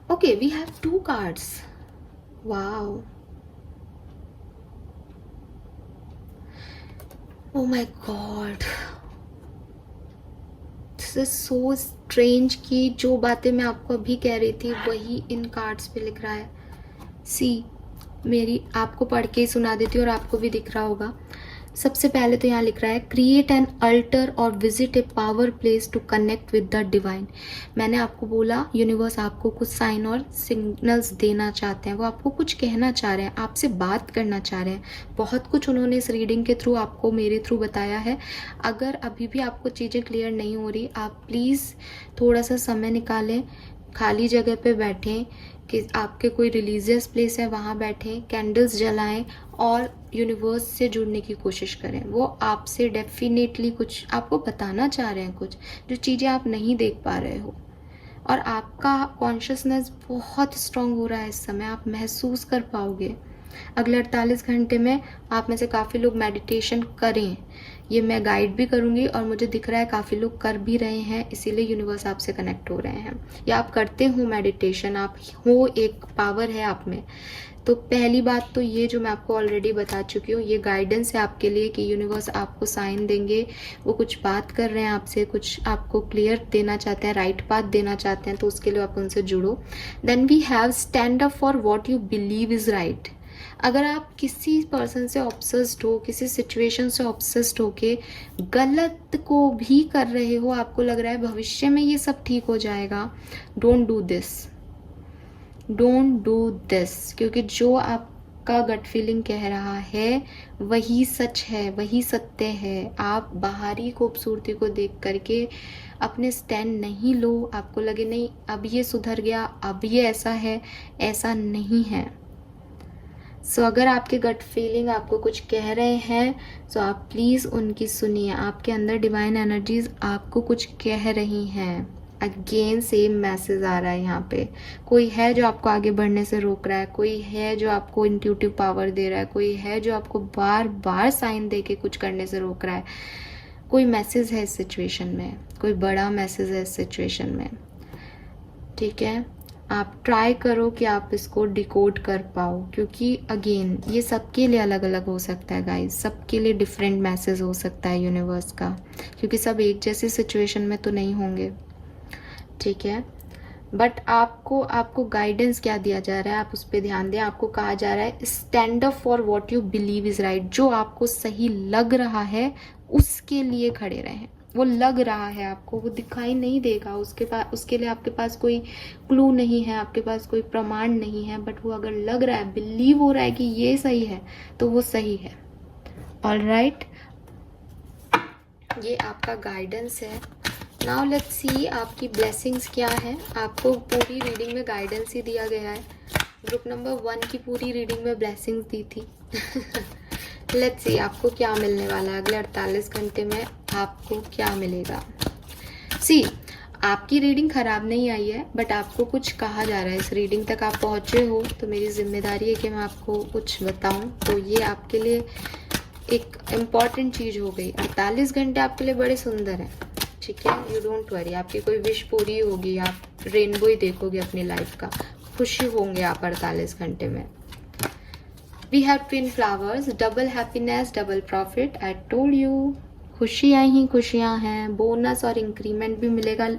Okay, we have 2 cards. Wow, oh my god, this is so strange कि जो बातें मैं आपको अभी कह रही थी वही इन कार्ड्स पे लिख रहा है। सी, मेरी आपको पढ़ के ही सुना देती हूँ और आपको भी दिख रहा होगा। सबसे पहले तो यहाँ लिख रहा है क्रिएट एन अल्टर और visit a power place to connect with the divine. मैंने आपको बोला यूनिवर्स आपको कुछ साइन और सिग्नल्स देना चाहते हैं, वो आपको कुछ कहना चाह रहे हैं, आपसे बात करना चाह रहे हैं। बहुत कुछ उन्होंने इस रीडिंग के थ्रू आपको मेरे थ्रू बताया है। अगर अभी भी आपको चीज़ें क्लियर नहीं हो रही, आप प्लीज़ थोड़ा सा समय निकालें, खाली जगह पे बैठें, कि आपके कोई रिलीजियस प्लेस है वहाँ बैठें, कैंडल्स जलाएं और यूनिवर्स से जुड़ने की कोशिश करें। वो आपसे डेफिनेटली कुछ आपको बताना चाह रहे हैं, कुछ जो चीज़ें आप नहीं देख पा रहे हो। और आपका कॉन्शियसनेस बहुत स्ट्रांग हो रहा है इस समय, आप महसूस कर पाओगे। अगले 48 घंटे में आप में से काफ़ी लोग मेडिटेशन करें, ये मैं गाइड भी करूँगी और मुझे दिख रहा है काफ़ी लोग कर भी रहे हैं, इसीलिए यूनिवर्स आपसे कनेक्ट हो रहे हैं। या आप करते हो मेडिटेशन, आप हो, एक पावर है आप में। तो पहली बात तो ये जो मैं आपको ऑलरेडी बता चुकी हूँ, ये गाइडेंस है आपके लिए कि यूनिवर्स आपको साइन देंगे, वो कुछ बात कर रहे हैं आपसे, कुछ आपको क्लियर देना चाहते हैं, राइट पाथ देना चाहते हैं, तो उसके लिए आप उनसे जुड़ो। Then we have stand up for what you believe is right. अगर आप किसी पर्सन से ऑब्सेस्ड हो, किसी सिचुएशन से ऑब्सेस्ड हो के गलत को भी कर रहे हो, आपको लग रहा है भविष्य में ये सब ठीक हो जाएगा, don't do this, don't do this, क्योंकि जो आपका गट फीलिंग कह रहा है वही सच है, वही सत्य है। आप बाहरी खूबसूरती को देख करके अपने स्टैंड नहीं लो, आपको लगे नहीं अब ये सुधर गया, अब ये ऐसा है, ऐसा नहीं है। सो अगर आपके गट फीलिंग आपको कुछ कह रहे हैं तो आप प्लीज़ उनकी सुनिए। आपके अंदर डिवाइन एनर्जीज आपको कुछ कह रही हैं। अगेन सेम मैसेज आ रहा है यहाँ पे, कोई है जो आपको आगे बढ़ने से रोक रहा है, कोई है जो आपको इंट्यूटिव पावर दे रहा है, कोई है जो आपको बार बार साइन दे के कुछ करने से रोक रहा है। कोई मैसेज है इस सिचुएशन में, कोई बड़ा मैसेज है इस सिचुएशन में, ठीक है। आप ट्राई करो कि आप इसको डिकोड कर पाओ, क्योंकि अगेन ये सबके लिए अलग अलग हो सकता है गाइस, सबके लिए डिफरेंट मैसेज हो सकता है यूनिवर्स का, क्योंकि सब एक जैसे सिचुएशन में तो नहीं होंगे, ठीक है। बट आपको गाइडेंस क्या दिया जा रहा है, आप उस पर ध्यान दें। आपको कहा जा रहा है stand up for what you believe is right. जो आपको सही लग रहा है उसके लिए खड़े रहें। वो लग रहा है आपको, वो दिखाई नहीं देगा, उसके लिए आपके पास कोई क्लू नहीं है, आपके पास कोई प्रमाण नहीं है, बट वो अगर लग रहा है, बिलीव हो रहा है कि ये सही है, तो वो सही है। ऑलराइट, ये आपका गाइडेंस है। नाउ लेट्स सी आपकी ब्लेसिंग्स क्या है। आपको पूरी रीडिंग में गाइडेंस ही दिया गया है, ग्रुप नंबर 1 की पूरी रीडिंग में ब्लेसिंग्स दी थी। लेट्स सी आपको क्या मिलने वाला है, अगले 48 घंटे में आपको क्या मिलेगा। सी, आपकी रीडिंग ख़राब नहीं आई है, बट आपको कुछ कहा जा रहा है। इस रीडिंग तक आप पहुँचे हो तो मेरी जिम्मेदारी है कि मैं आपको कुछ बताऊं। तो ये आपके लिए एक इम्पॉर्टेंट चीज़ हो गई। 48 घंटे आपके लिए बड़े सुंदर हैं, ठीक है। यू डोंट वरी, आपकी कोई विश पूरी होगी, आप रेनबो ही देखोगे अपनी लाइफ का, खुशी होंगे आप 48 घंटे में। We have twin flowers, double happiness, double profit. I told you, खुशियाँ ही खुशियाँ हैं। बोनस और इंक्रीमेंट भी मिलेगा,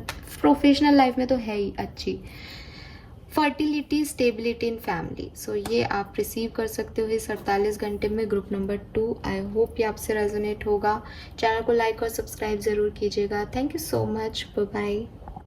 प्रोफेशनल लाइफ में तो है ही अच्छी। फर्टिलिटी, स्टेबिलिटी इन फैमिली, सो ये आप रिसीव कर सकते हो इस 48 घंटे में। ग्रुप नंबर 2, आई होप ये आपसे रेजोनेट होगा। चैनल को लाइक और सब्सक्राइब ज़रूर कीजिएगा। Thank you so much, bye bye.